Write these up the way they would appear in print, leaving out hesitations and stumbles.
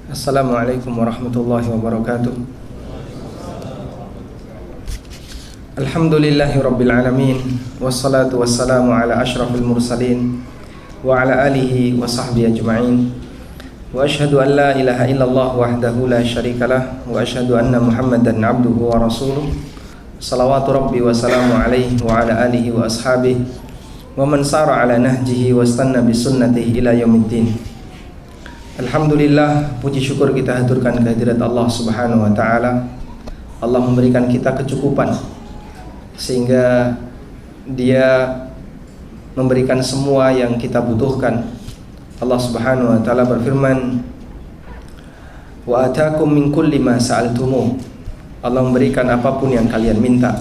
Assalamualaikum warahmatullahi wabarakatuh. Alhamdulillahi rabbil alamin, wassalatu wassalamu ala ashrafil mursalin wa ala alihi wa sahbihi ajma'in. Wa ashhadu an la ilaha illallah wahdahu la syarikalah wa ashhadu anna Muhammadan abduhu wa rasuluh. Salawatu rabbi wa salamu alaihi wa ala alihi wa ashabihi wa man sara ala nahjihi wa istanna bi sunnatihi ila yaumiddin. Alhamdulillah, puji syukur kita haturkan kehadirat Allah Subhanahu wa taala. Allah memberikan kita kecukupan sehingga Dia memberikan semua yang kita butuhkan. Allah Subhanahu wa taala berfirman, "Wa ataakum min kulli ma sa'altumu." Allah memberikan apapun yang kalian minta.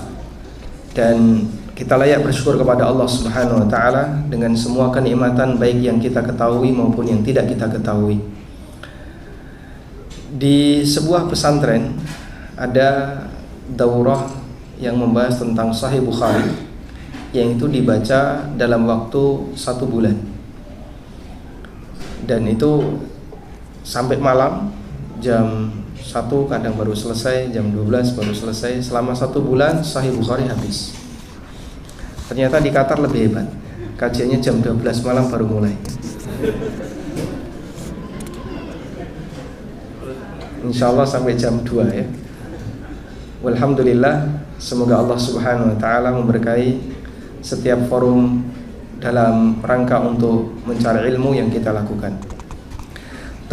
Dan kita layak bersyukur kepada Allah Subhanahu wa taala dengan semua kenikmatan baik yang kita ketahui maupun yang tidak kita ketahui. Di sebuah pesantren ada daurah yang membahas tentang Sahih Bukhari, yang itu dibaca dalam waktu 1 bulan. Dan itu sampai malam jam 1 kadang baru selesai, jam 12 baru selesai. Selama 1 bulan Sahih Bukhari habis. Ternyata di Qatar lebih hebat, kajiannya jam 12 malam baru mulai. Insyaallah sampai jam 2 ya. Walhamdulillah, semoga Allah Subhanahu wa taala memberkahi setiap forum dalam rangka untuk mencari ilmu yang kita lakukan.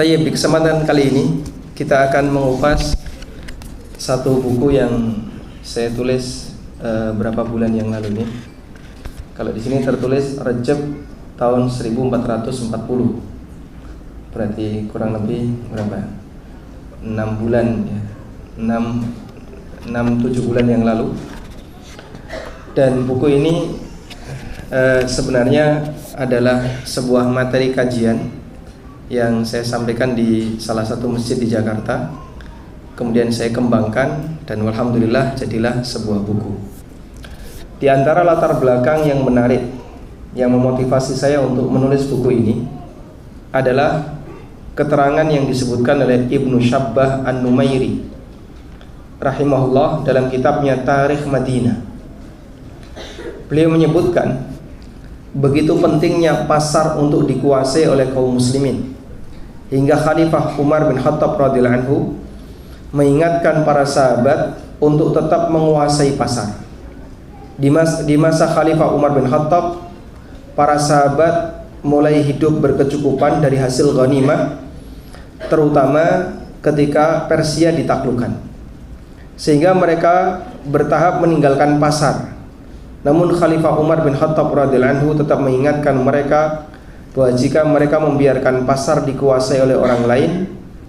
Tayyib, di kesempatan kali ini kita akan mengupas satu buku yang saya tulis berapa bulan yang lalu nih. Kalau di sini tertulis Rajab tahun 1440. Berarti kurang lebih berapa? 6 bulan ya. 6-7 bulan yang lalu. Dan buku ini sebenarnya adalah sebuah materi kajian yang saya sampaikan di salah satu masjid di Jakarta. Kemudian saya kembangkan dan alhamdulillah jadilah sebuah buku. Di antara latar belakang yang menarik yang memotivasi saya untuk menulis buku ini adalah keterangan yang disebutkan oleh Ibnu Syabbah An-Numairi rahimahullah dalam kitabnya Tarikh Madinah. Beliau menyebutkan begitu pentingnya pasar untuk dikuasai oleh kaum muslimin, hingga Khalifah Umar bin Khattab radhiyallahu anhu mengingatkan para sahabat untuk tetap menguasai pasar. Di masa Khalifah Umar bin Khattab, para sahabat mulai hidup berkecukupan dari hasil ghanimah, terutama ketika Persia ditaklukkan, sehingga mereka bertahap meninggalkan pasar. Namun Khalifah Umar bin Khattab radhiyallahu anhu tetap mengingatkan mereka bahwa jika mereka membiarkan pasar dikuasai oleh orang lain,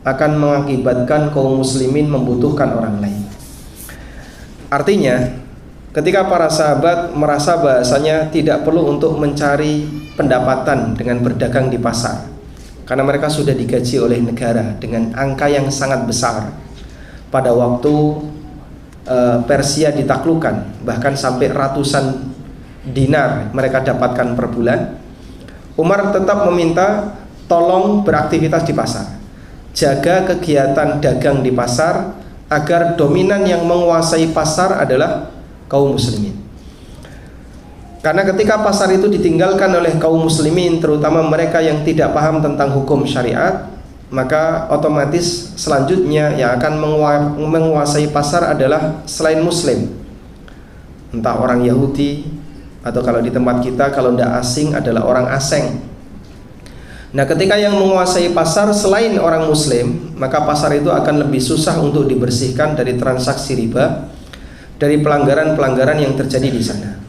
akan mengakibatkan kaum muslimin membutuhkan orang lain. Artinya, ketika para sahabat merasa bahasanya tidak perlu untuk mencari pendapatan dengan berdagang di pasar, karena mereka sudah digaji oleh negara dengan angka yang sangat besar. Pada waktu Persia ditaklukkan, bahkan sampai ratusan dinar mereka dapatkan per bulan. Umar tetap meminta tolong beraktivitas di pasar, jaga kegiatan dagang di pasar, agar dominan yang menguasai pasar adalah kaum muslimin. Karena ketika pasar itu ditinggalkan oleh kaum muslimin, terutama mereka yang tidak paham tentang hukum syariat, maka otomatis selanjutnya yang akan menguasai pasar adalah selain muslim, entah orang Yahudi atau kalau di tempat kita kalau tidak asing adalah orang asing. Nah, ketika yang menguasai pasar selain orang muslim, maka pasar itu akan lebih susah untuk dibersihkan dari transaksi riba, dari pelanggaran-pelanggaran yang terjadi di sana.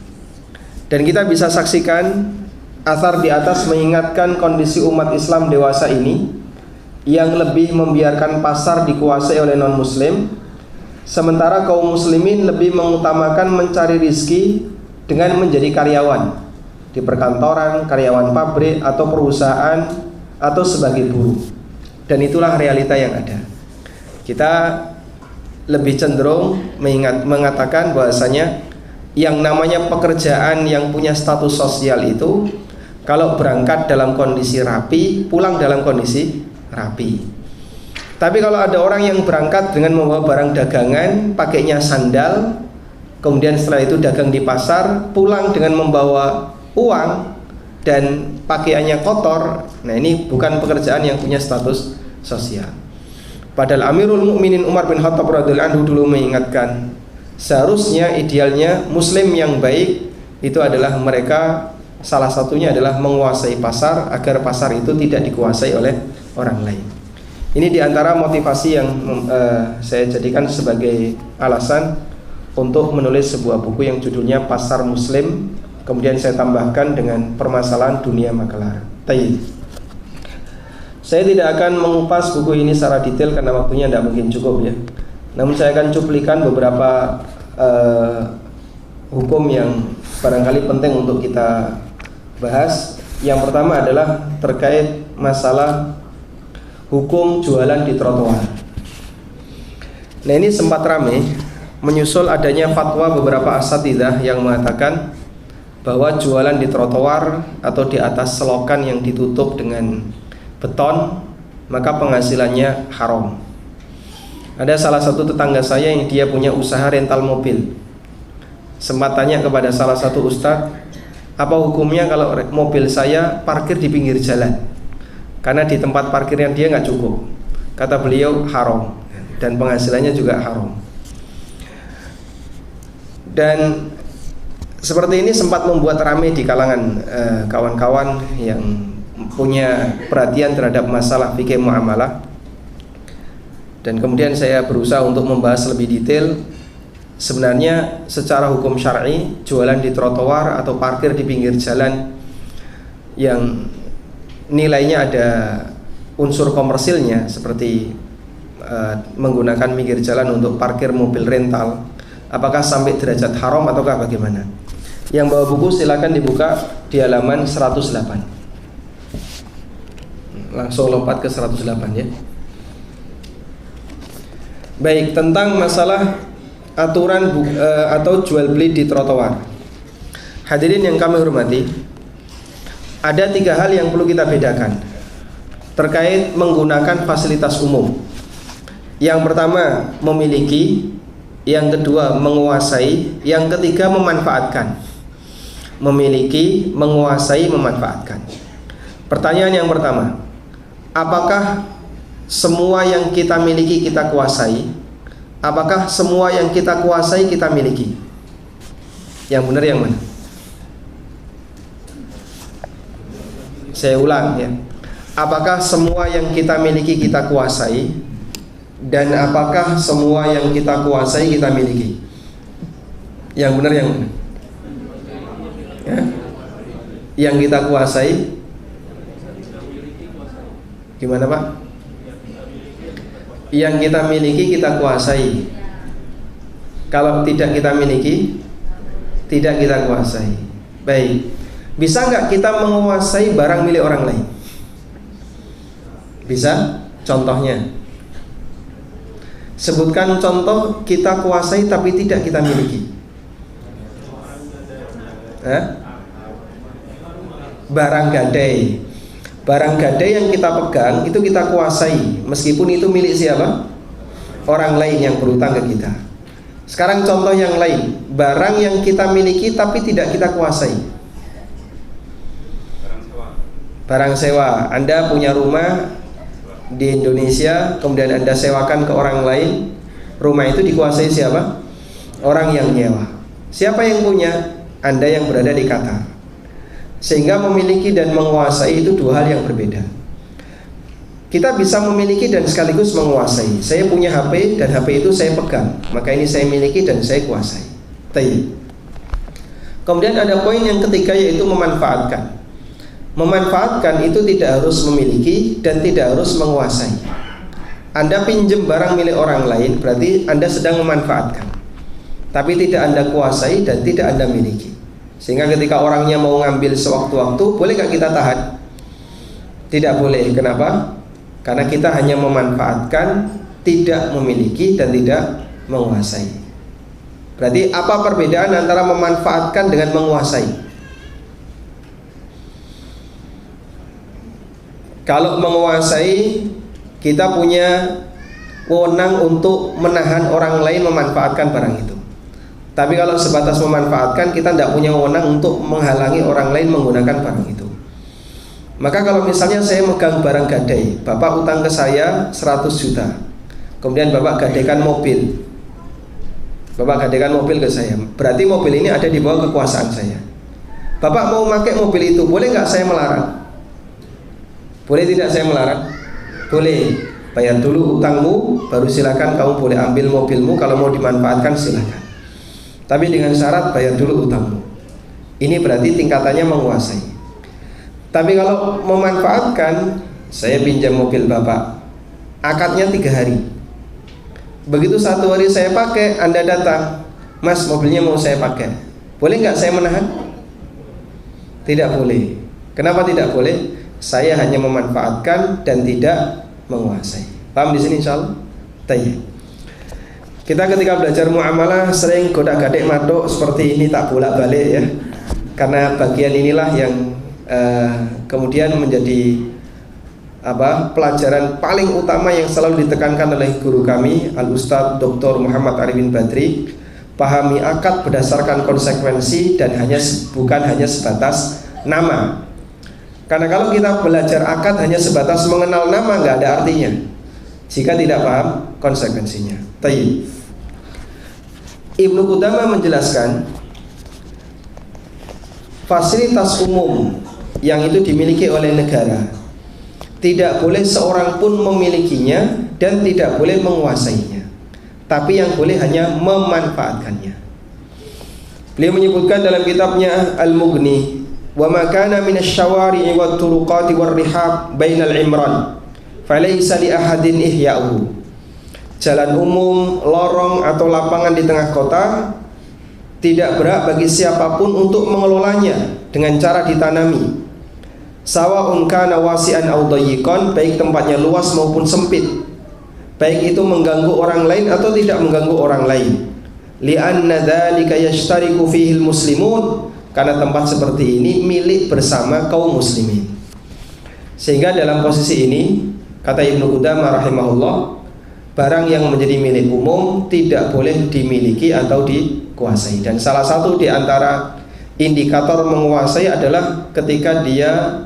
Dan kita bisa saksikan athar di atas mengingatkan kondisi umat Islam dewasa ini yang lebih membiarkan pasar dikuasai oleh non-muslim, sementara kaum muslimin lebih mengutamakan mencari rizki dengan menjadi karyawan di perkantoran, karyawan pabrik atau perusahaan, atau sebagai buruh. Dan itulah realita yang ada. Kita lebih cenderung mengatakan bahwasanya yang namanya pekerjaan yang punya status sosial itu, kalau berangkat dalam kondisi rapi, pulang dalam kondisi rapi. Tapi kalau ada orang yang berangkat dengan membawa barang dagangan, pakainya sandal, kemudian setelah itu dagang di pasar, pulang dengan membawa uang dan pakaiannya kotor, nah ini bukan pekerjaan yang punya status sosial. Padahal Amirul Mukminin Umar bin Khattab radhiyallahu anhu dulu mengingatkan, seharusnya idealnya Muslim yang baik itu adalah mereka, salah satunya adalah menguasai pasar agar pasar itu tidak dikuasai oleh orang lain. Ini diantara motivasi yang saya jadikan sebagai alasan untuk menulis sebuah buku yang judulnya Pasar Muslim. Kemudian saya tambahkan dengan permasalahan dunia makelar. Tayyib. Saya tidak akan mengupas buku ini secara detail karena waktunya tidak mungkin cukup ya. Namun saya akan cuplikan beberapa hukum yang barangkali penting untuk kita bahas. Yang pertama adalah terkait masalah hukum jualan di trotoar. Nah ini sempat ramai menyusul adanya fatwa beberapa asatidzah yang mengatakan bahwa jualan di trotoar atau di atas selokan yang ditutup dengan beton maka penghasilannya haram. Ada salah satu tetangga saya yang dia punya usaha rental mobil. Sempat tanya kepada salah satu ustadz, apa hukumnya kalau mobil saya parkir di pinggir jalan? Karena di tempat parkirnya dia nggak cukup. Kata beliau haram dan penghasilannya juga haram. Dan seperti ini sempat membuat ramai di kalangan kawan-kawan yang punya perhatian terhadap masalah fikih muamalah. Dan kemudian saya berusaha untuk membahas lebih detail. Sebenarnya secara hukum syar'i jualan di trotoar atau parkir di pinggir jalan yang nilainya ada unsur komersilnya seperti menggunakan pinggir jalan untuk parkir mobil rental, apakah sampai derajat haram ataukah bagaimana? Yang bawa buku silakan dibuka di halaman 108. Langsung lompat ke 108 ya. Baik, tentang masalah aturan atau jual beli di trotoar. Hadirin yang kami hormati, ada 3 hal yang perlu kita bedakan terkait menggunakan fasilitas umum. Yang pertama memiliki, yang kedua menguasai, yang ketiga memanfaatkan. Memiliki, menguasai, memanfaatkan. Pertanyaan yang pertama, apakah semua yang kita miliki kita kuasai? Apakah semua yang kita kuasai kita miliki? Yang benar yang mana? Saya ulang ya. Apakah semua yang kita miliki kita kuasai? Dan apakah semua yang kita kuasai kita miliki? Yang benar yang mana? Ya? Yang kita kuasai gimana Pak? Yang kita miliki kita kuasai. Kalau tidak kita miliki, tidak kita kuasai. Baik. Bisa nggak kita menguasai barang milik orang lain? Bisa? Contohnya, sebutkan contoh kita kuasai tapi tidak kita miliki. Barang gadai. Barang gadai yang kita pegang itu kita kuasai, meskipun itu milik siapa? Orang lain yang berutang ke kita. Sekarang contoh yang lain, barang yang kita miliki tapi tidak kita kuasai. Barang sewa. Anda punya rumah di Indonesia, kemudian Anda sewakan ke orang lain. Rumah itu dikuasai siapa? Orang yang nyewa. Siapa yang punya? Anda yang berada di Qatar. Sehingga memiliki dan menguasai itu 2 hal yang berbeda. Kita bisa memiliki dan sekaligus menguasai. Saya punya HP dan HP itu saya pegang, maka ini saya miliki dan saya kuasai. Kemudian ada poin yang ketiga, yaitu memanfaatkan. Memanfaatkan itu tidak harus memiliki dan tidak harus menguasai. Anda pinjam barang milik orang lain, berarti Anda sedang memanfaatkan, tapi tidak Anda kuasai dan tidak Anda miliki. Sehingga ketika orangnya mau ngambil sewaktu-waktu, boleh gak kita tahan? Tidak boleh. Kenapa? Karena kita hanya memanfaatkan, tidak memiliki dan tidak menguasai. Berarti apa perbedaan antara memanfaatkan dengan menguasai? Kalau menguasai, kita punya wewenang untuk menahan orang lain memanfaatkan barang itu. Tapi kalau sebatas memanfaatkan, kita tidak punya wewenang untuk menghalangi orang lain menggunakan barang itu. Maka kalau misalnya saya megang barang gadai, Bapak utang ke saya 100 juta, kemudian Bapak gadaikan mobil, Bapak gadaikan mobil ke saya, berarti mobil ini ada di bawah kekuasaan saya. Bapak mau pakai mobil itu, boleh nggak saya melarang? Boleh tidak saya melarang? Boleh. Bayar dulu utangmu, baru silakan kamu boleh ambil mobilmu. Kalau mau dimanfaatkan silakan. Tapi dengan syarat bayar dulu utangmu. Ini berarti tingkatannya menguasai. Tapi kalau memanfaatkan, saya pinjam mobil Bapak, akadnya 3 hari. Begitu 1 hari saya pakai, Anda datang, Mas, mobilnya mau saya pakai, boleh nggak saya menahan? Tidak boleh. Kenapa tidak boleh? Saya hanya memanfaatkan dan tidak menguasai. Paham di sini insyaallah? Tayyib. Kita ketika belajar muamalah sering godak-gadik madok seperti ini, tak bolak-balik ya. Karena bagian inilah yang kemudian menjadi pelajaran paling utama yang selalu ditekankan oleh guru kami Al-Ustadz Dr. Muhammad Arifin Badri. Pahami akad berdasarkan konsekuensi dan bukan hanya sebatas nama. Karena kalau kita belajar akad hanya sebatas mengenal nama, nggak ada artinya jika tidak paham konsekuensinya. Tayyib. Ibnu Qudamah menjelaskan fasilitas umum yang itu dimiliki oleh negara tidak boleh seorang pun memilikinya dan tidak boleh menguasainya, tapi yang boleh hanya memanfaatkannya. Beliau menyebutkan dalam kitabnya Al-Mughni, wa ma kana min asy-syawari'i wat turuqati war rihab bainal imran falaysa li ahadin ihya'uhu. Jalan umum, lorong atau lapangan di tengah kota tidak berhak bagi siapapun untuk mengelolanya dengan cara ditanami. Sawa'un kana wasi'an aw dayyiqan, baik tempatnya luas maupun sempit, baik itu mengganggu orang lain atau tidak mengganggu orang lain. Li'anna dzalika yashtariku fihi al-muslimun, karena tempat seperti ini milik bersama kaum muslimin. Sehingga dalam posisi ini, kata Ibnu Qudamah rahimahullah, barang yang menjadi milik umum tidak boleh dimiliki atau dikuasai. Dan salah satu di antara indikator menguasai adalah ketika dia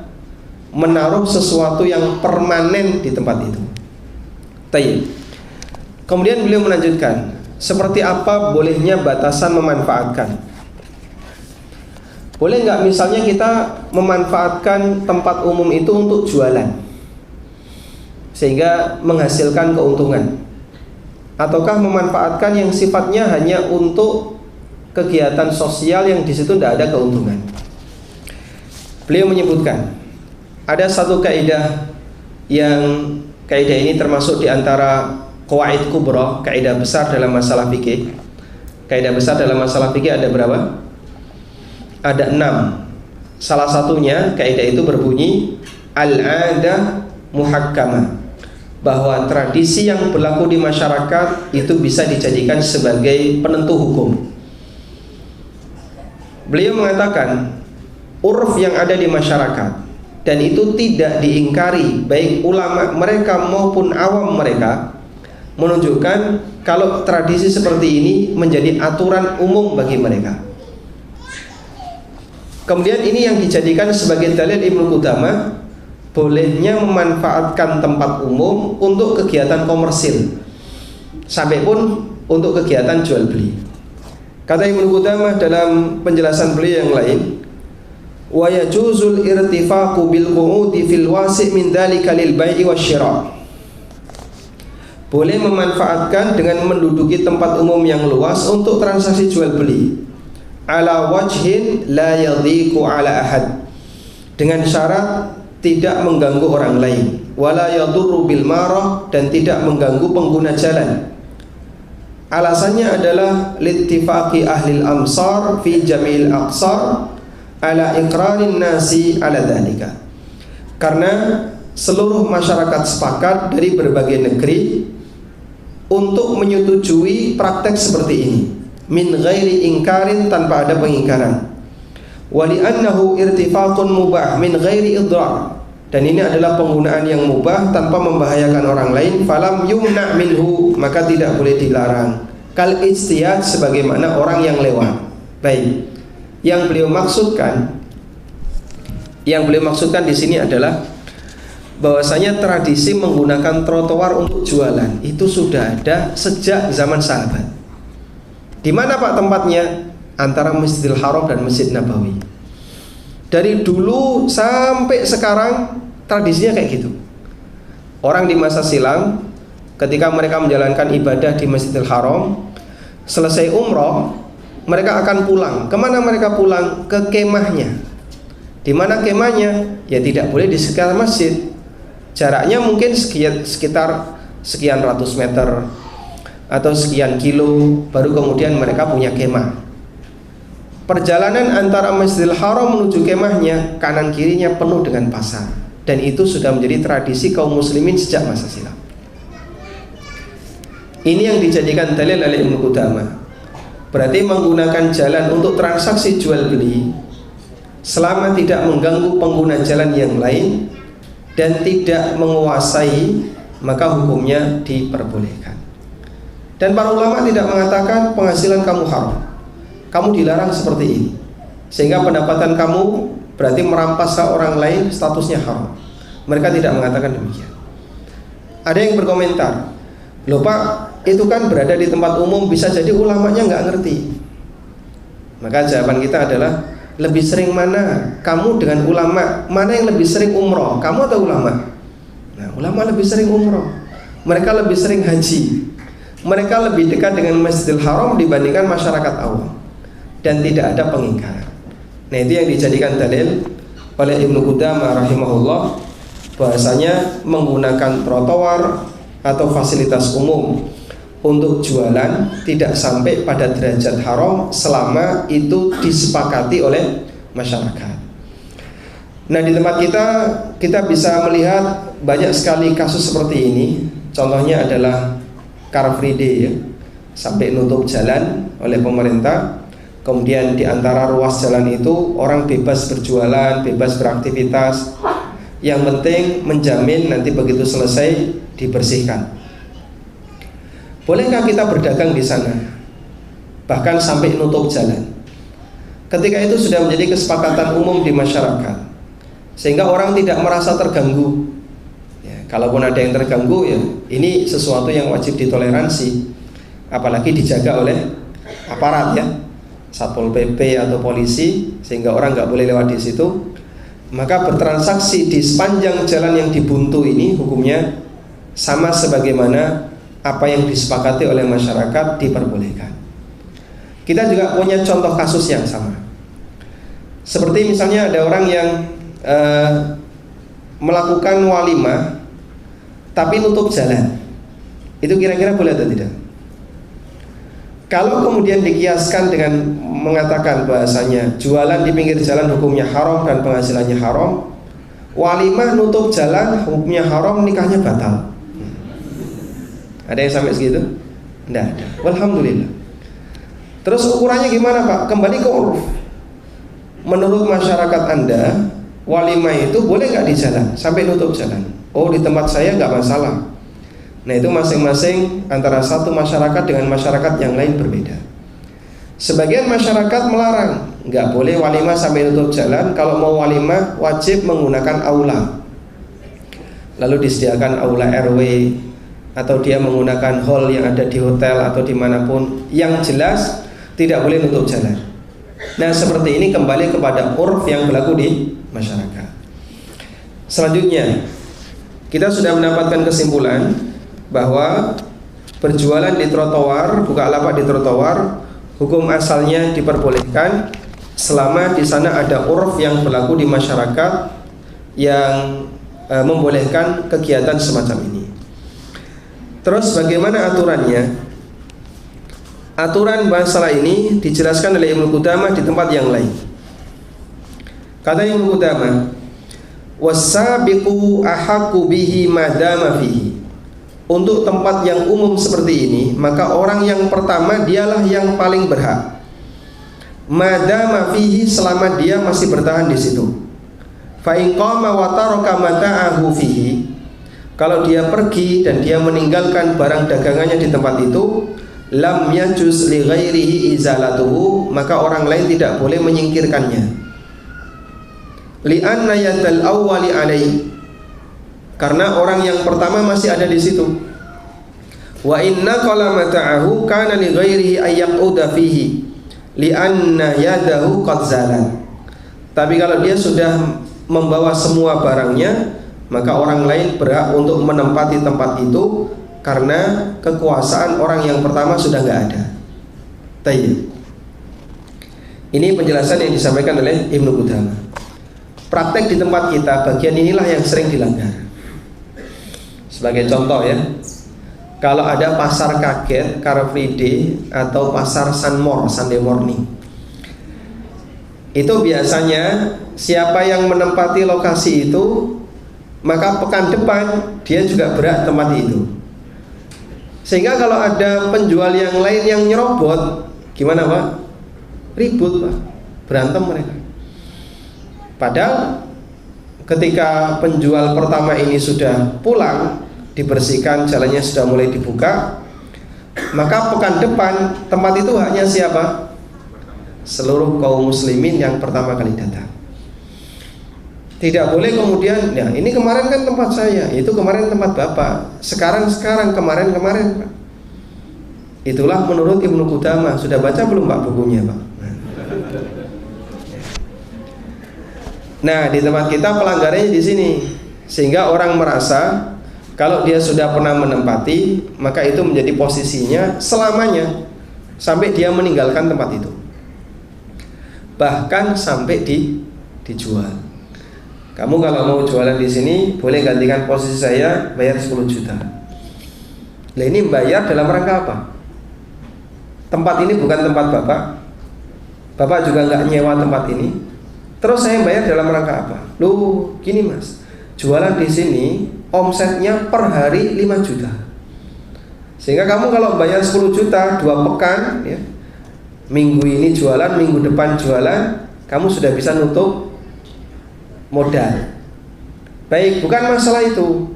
menaruh sesuatu yang permanen di tempat itu. Tayyib. Kemudian beliau melanjutkan, seperti apa bolehnya batasan memanfaatkan? Boleh nggak misalnya kita memanfaatkan tempat umum itu untuk jualan sehingga menghasilkan keuntungan, ataukah memanfaatkan yang sifatnya hanya untuk kegiatan sosial yang di situ tidak ada keuntungan? Beliau menyebutkan ada satu kaidah yang kaidah ini termasuk di antara qawaid kubra, kaidah besar dalam masalah fikih. Kaidah besar dalam masalah fikih ada berapa? Ada 6. Salah satunya kaidah itu berbunyi al-'adah muhakkamah, bahwa tradisi yang berlaku di masyarakat itu bisa dijadikan sebagai penentu hukum. Beliau mengatakan urf yang ada di masyarakat dan itu tidak diingkari baik ulama mereka maupun awam mereka, menunjukkan kalau tradisi seperti ini menjadi aturan umum bagi mereka. Kemudian ini yang dijadikan sebagai dalil Ibnu Qudamah bolehnya memanfaatkan tempat umum untuk kegiatan komersil, sampai pun untuk kegiatan jual beli. Kata Ibnu Qudamah dalam penjelasan beliau yang lain, wa yajuzul irtifaqu bil qu'udi fil wasi' min dzalika lil bai'i wasyira'. Boleh memanfaatkan dengan menduduki tempat umum yang luas untuk transaksi jual beli, ala wajhin la yadhiqu ala ahad, dengan syarat tidak mengganggu orang lain, wala yadurru bil marah, dan tidak mengganggu pengguna jalan. Alasannya adalah littifaqi ahli al-amsar fi jamil aqsar ala iqrarin nasi ala dhalika, karena seluruh masyarakat sepakat dari berbagai negeri untuk menyetujui praktek seperti ini, min ghairi ingkarin, tanpa ada pengingkaran, wa li'annahu irtifaqun mubah min ghairi idrar, dan ini adalah penggunaan yang mubah tanpa membahayakan orang lain, falam yumna minhu, maka tidak boleh dilarang. Kal ijtihad, sebagaimana orang yang lewat. Baik, yang beliau maksudkan di sini adalah bahwasanya tradisi menggunakan trotoar untuk jualan itu sudah ada sejak zaman sahabat. Di mana Pak tempatnya? Antara Masjidil Haram dan Masjid Nabawi. Dari dulu sampai sekarang tradisinya kayak gitu. Orang di masa silam ketika mereka menjalankan ibadah di Masjidil Haram, selesai umroh, mereka akan pulang. Kemana mereka pulang? Ke kemahnya. Di mana kemahnya? Ya tidak boleh di sekitar masjid. Jaraknya mungkin sekitar sekian ratus meter atau sekian kilo, baru kemudian mereka punya kemah. Perjalanan antara Masjidil Haram menuju kemahnya, kanan kirinya penuh dengan pasar, dan itu sudah menjadi tradisi kaum muslimin sejak masa silam. Ini yang dijadikan dalil oleh Ibnu Qudamah. Berarti menggunakan jalan untuk transaksi jual beli selama tidak mengganggu pengguna jalan yang lain dan tidak menguasai, maka hukumnya diperbolehkan. Dan para ulama tidak mengatakan penghasilan kamu haram, kamu dilarang seperti ini, sehingga pendapatan kamu berarti merampas orang lain, statusnya haram. Mereka tidak mengatakan demikian. Ada yang berkomentar, loh Pak, itu kan berada di tempat umum, bisa jadi ulamanya nggak ngerti. Maka jawaban kita adalah, lebih sering mana kamu dengan ulama? Mana yang lebih sering umroh, kamu atau ulama? Nah, ulama lebih sering umroh, mereka lebih sering haji, mereka lebih dekat dengan Masjidil Haram dibandingkan masyarakat awam, dan tidak ada pengingkaran. Nah, itu yang dijadikan dalil oleh Ibnu Qudamah rahimahullah, bahwasanya menggunakan trotoar atau fasilitas umum untuk jualan tidak sampai pada derajat haram selama itu disepakati oleh masyarakat. Nah, di tempat kita bisa melihat banyak sekali kasus seperti ini. Contohnya adalah Car Free Day ya, sampai nutup jalan oleh pemerintah. Kemudian di antara ruas jalan itu orang bebas berjualan, bebas beraktivitas. Yang penting menjamin nanti begitu selesai dibersihkan. Bolehkah kita berdagang di sana? Bahkan sampai nutup jalan. Ketika itu sudah menjadi kesepakatan umum di masyarakat, sehingga orang tidak merasa terganggu. Ya, kalaupun ada yang terganggu, ya ini sesuatu yang wajib ditoleransi, apalagi dijaga oleh aparat ya, Satpol PP atau polisi, sehingga orang nggak boleh lewat di situ. Maka bertransaksi di sepanjang jalan yang dibuntu ini hukumnya sama sebagaimana apa yang disepakati oleh masyarakat diperbolehkan. Kita juga punya contoh kasus yang sama. Seperti misalnya ada orang yang melakukan walimah tapi nutup jalan. Itu kira-kira boleh atau tidak? Kalau kemudian dikiaskan dengan mengatakan bahasanya jualan di pinggir jalan hukumnya haram dan penghasilannya haram, walimah nutup jalan hukumnya haram, nikahnya batal. Ada yang sampai segitu? Tidak ada. Alhamdulillah. Terus ukurannya gimana Pak? Kembali ke uruf. Menurut masyarakat Anda, walimah itu boleh nggak di jalan sampai nutup jalan? Oh, di tempat saya nggak masalah. Nah, itu masing-masing antara satu masyarakat dengan masyarakat yang lain berbeda. Sebagian masyarakat melarang, nggak boleh walimah sampai nutup jalan. Kalau mau walimah wajib menggunakan aula. Lalu disediakan aula RW, atau dia menggunakan hall yang ada di hotel atau dimanapun, yang jelas tidak boleh nutup jalan. Nah, seperti ini kembali kepada urf yang berlaku di masyarakat. Selanjutnya, kita sudah mendapatkan kesimpulan bahwa berjualan di trotoar, buka lapak di trotoar, hukum asalnya diperbolehkan selama di sana ada urf yang berlaku di masyarakat yang membolehkan kegiatan semacam ini. Terus bagaimana aturannya? Aturan masalah ini dijelaskan oleh Ibnu Qudamah di tempat yang lain. Kata Ibnu Qudamah, "Was-sabiqu ahaqqu bihi madama fihi." Untuk tempat yang umum seperti ini, maka orang yang pertama dialah yang paling berhak. Madama fihi, selama dia masih bertahan di situ. Fa in qama wa taraka mata'ahu fihi, kalau dia pergi dan dia meninggalkan barang dagangannya di tempat itu, lam yajuz li ghairihi izalatuhu, maka orang lain tidak boleh menyingkirkannya. Li anna yadal awwali alaihi, karena orang yang pertama masih ada di situ. Wa inna qala mata'ahu kana li ghairihi ayyaquda fihi li anna yadahu qad zalat. Tapi kalau dia sudah membawa semua barangnya, maka orang lain berhak untuk menempati tempat itu karena kekuasaan orang yang pertama sudah nggak ada. Tayyib. Ini penjelasan yang disampaikan oleh Ibnu Qudamah. Praktek di tempat kita, bagian inilah yang sering dilanggar. Sebagai contoh ya, kalau ada pasar kaget, Car Free Day, atau pasar Sunmore, Sunday morning, itu biasanya siapa yang menempati lokasi itu, maka pekan depan dia juga berhak tempati itu. Sehingga kalau ada penjual yang lain yang nyerobot, gimana Pak? Ribut Pak, berantem mereka. Padahal ketika penjual pertama ini sudah pulang, dibersihkan, jalannya sudah mulai dibuka, maka pekan depan tempat itu haknya siapa? Seluruh kaum muslimin yang pertama kali datang. Tidak boleh kemudian, ya ini kemarin kan tempat saya, itu kemarin tempat Bapak, sekarang kemarin. Pak. Itulah menurut Ibnu Qudamah. Sudah baca belum Pak bukunya Pak? Nah, di tempat kita pelanggarannya di sini, sehingga orang merasa kalau dia sudah pernah menempati, maka itu menjadi posisinya selamanya sampai dia meninggalkan tempat itu. Bahkan sampai dijual. Kamu kalau mau jualan di sini boleh gantikan posisi saya, bayar 10 juta. Nah ini bayar dalam rangka apa? Tempat ini bukan tempat Bapak juga nggak nyewa tempat ini. Terus saya bayar dalam rangka apa? Loh, gini Mas, jualan di sini omsetnya per hari 5 juta. Sehingga kamu kalau bayar 10 juta 2 pekan ya, minggu ini jualan, minggu depan jualan, kamu sudah bisa nutup modal. Baik, bukan masalah itu.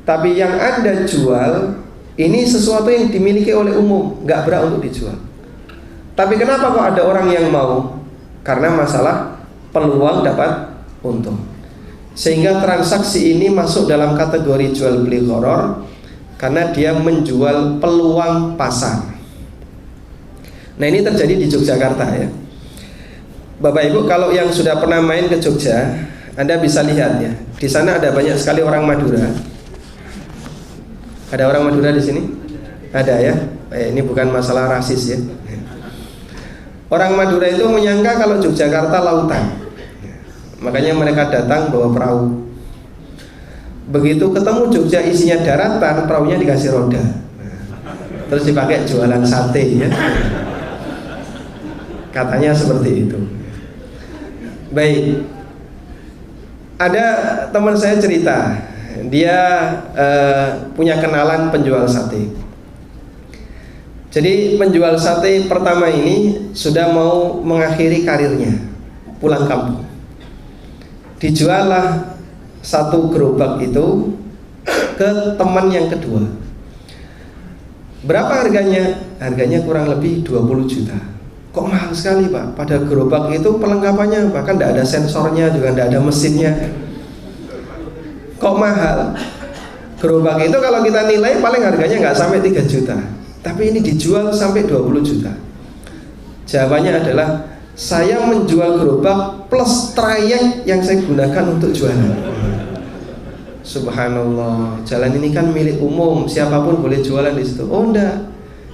Tapi yang Anda jual ini sesuatu yang dimiliki oleh umum, nggak berhak untuk dijual. Tapi kenapa kok ada orang yang mau? Karena masalah peluang dapat untung. Sehingga transaksi ini masuk dalam kategori jual beli gharar karena dia menjual peluang pasar. Nah ini terjadi di Yogyakarta ya. Bapak Ibu kalau yang sudah pernah main ke Jogja, Anda bisa lihat ya. Di sana ada banyak sekali orang Madura. Ada orang Madura di sini? Ada ya. Ini bukan masalah rasis ya. Orang Madura itu menyangka kalau Yogyakarta lautan. Makanya mereka datang bawa perahu. Begitu ketemu Jogja isinya daratan, perahunya dikasih roda. Terus dipakai jualan sate ya. Katanya seperti itu. Baik. Ada teman saya cerita, dia punya kenalan penjual sate. Jadi penjual sate pertama ini sudah mau mengakhiri karirnya, pulang kampung. Dijuallah satu gerobak itu ke teman yang kedua. Berapa harganya? Harganya kurang lebih 20 juta. Kok mahal sekali Pak? Pada gerobak itu perlengkapannya bahkan tidak ada sensornya, juga tidak ada mesinnya. Kok mahal? Gerobak itu kalau kita nilai paling harganya nggak sampai 3 juta. Tapi ini dijual sampai 20 juta. Jawabannya adalah saya menjual gerobak plus trayek yang saya gunakan untuk jualan. Subhanallah, jalan ini kan milik umum, siapapun boleh jualan di situ. Oh enggak,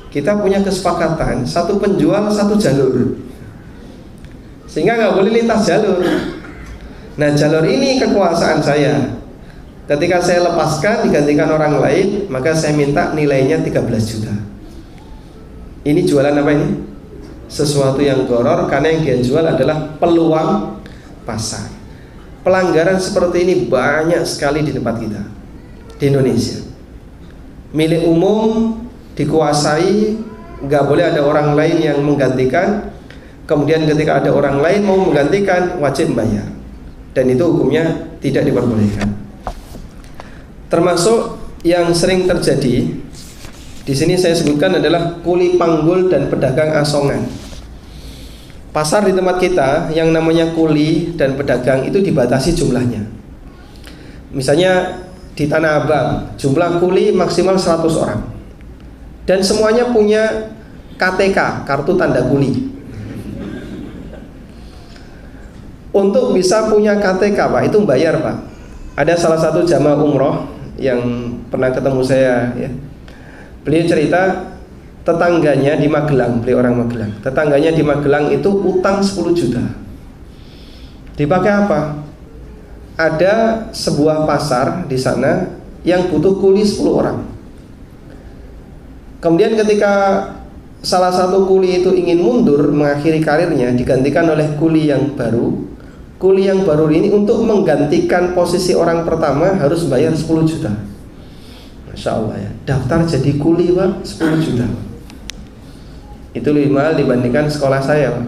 kita punya kesepakatan satu penjual satu jalur, sehingga nggak boleh lintas jalur. Nah jalur ini kekuasaan saya. Ketika saya lepaskan digantikan orang lain, maka saya minta nilainya 13 juta. Ini jualan apa ini? Sesuatu yang gharar karena yang dia jual adalah peluang pasar. Pelanggaran seperti ini banyak sekali di tempat kita di Indonesia. Milik umum dikuasai, nggak boleh ada orang lain yang menggantikan. Kemudian ketika ada orang lain mau menggantikan, wajib membayar. dan itu hukumnya tidak diperbolehkan. Termasuk yang sering terjadi di sini saya sebutkan adalah kuli panggul dan pedagang asongan. Pasar di tempat kita yang namanya kuli dan pedagang itu dibatasi jumlahnya. Misalnya di Tanah Abang jumlah kuli maksimal 100 orang dan semuanya punya KTK, kartu tanda kuli. Untuk bisa punya KTK Pak, itu bayar Pak. Ada salah satu jamaah umroh yang pernah ketemu saya ya. Beliau cerita tetangganya di Magelang, beliau orang Magelang. Tetangganya di Magelang itu utang 10 juta. Dipakai apa? Ada sebuah pasar di sana yang butuh kuli 10 orang. Kemudian ketika salah satu kuli itu ingin mundur mengakhiri karirnya, digantikan oleh kuli yang baru. Kuli yang baru ini untuk menggantikan posisi orang pertama harus bayar 10 juta. Masya Allah ya, daftar jadi kuli Pak 10 juta. Itu lebih mahal dibandingkan sekolah saya Pak.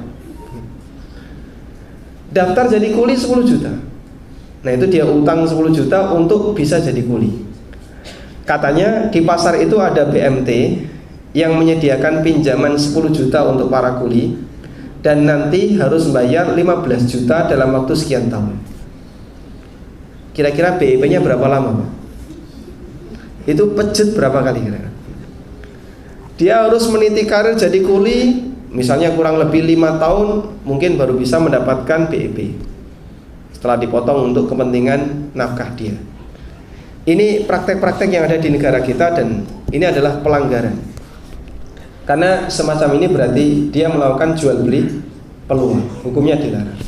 Daftar jadi kuli 10 juta. Nah itu dia utang 10 juta untuk bisa jadi kuli. Katanya di pasar itu ada BMT yang menyediakan pinjaman 10 juta untuk para kuli, dan nanti harus bayar 15 juta dalam waktu sekian tahun. Kira-kira BIP-nya berapa lama Pak? Itu pejat berapa kali kira-kira? Dia harus meniti karir jadi kuli, misalnya kurang lebih 5 tahun, mungkin baru bisa mendapatkan BIP setelah dipotong untuk kepentingan nafkah dia. Ini praktek-praktek yang ada di negara kita, dan ini adalah pelanggaran. Karena semacam ini berarti dia melakukan jual beli peluang, hukumnya dilarang.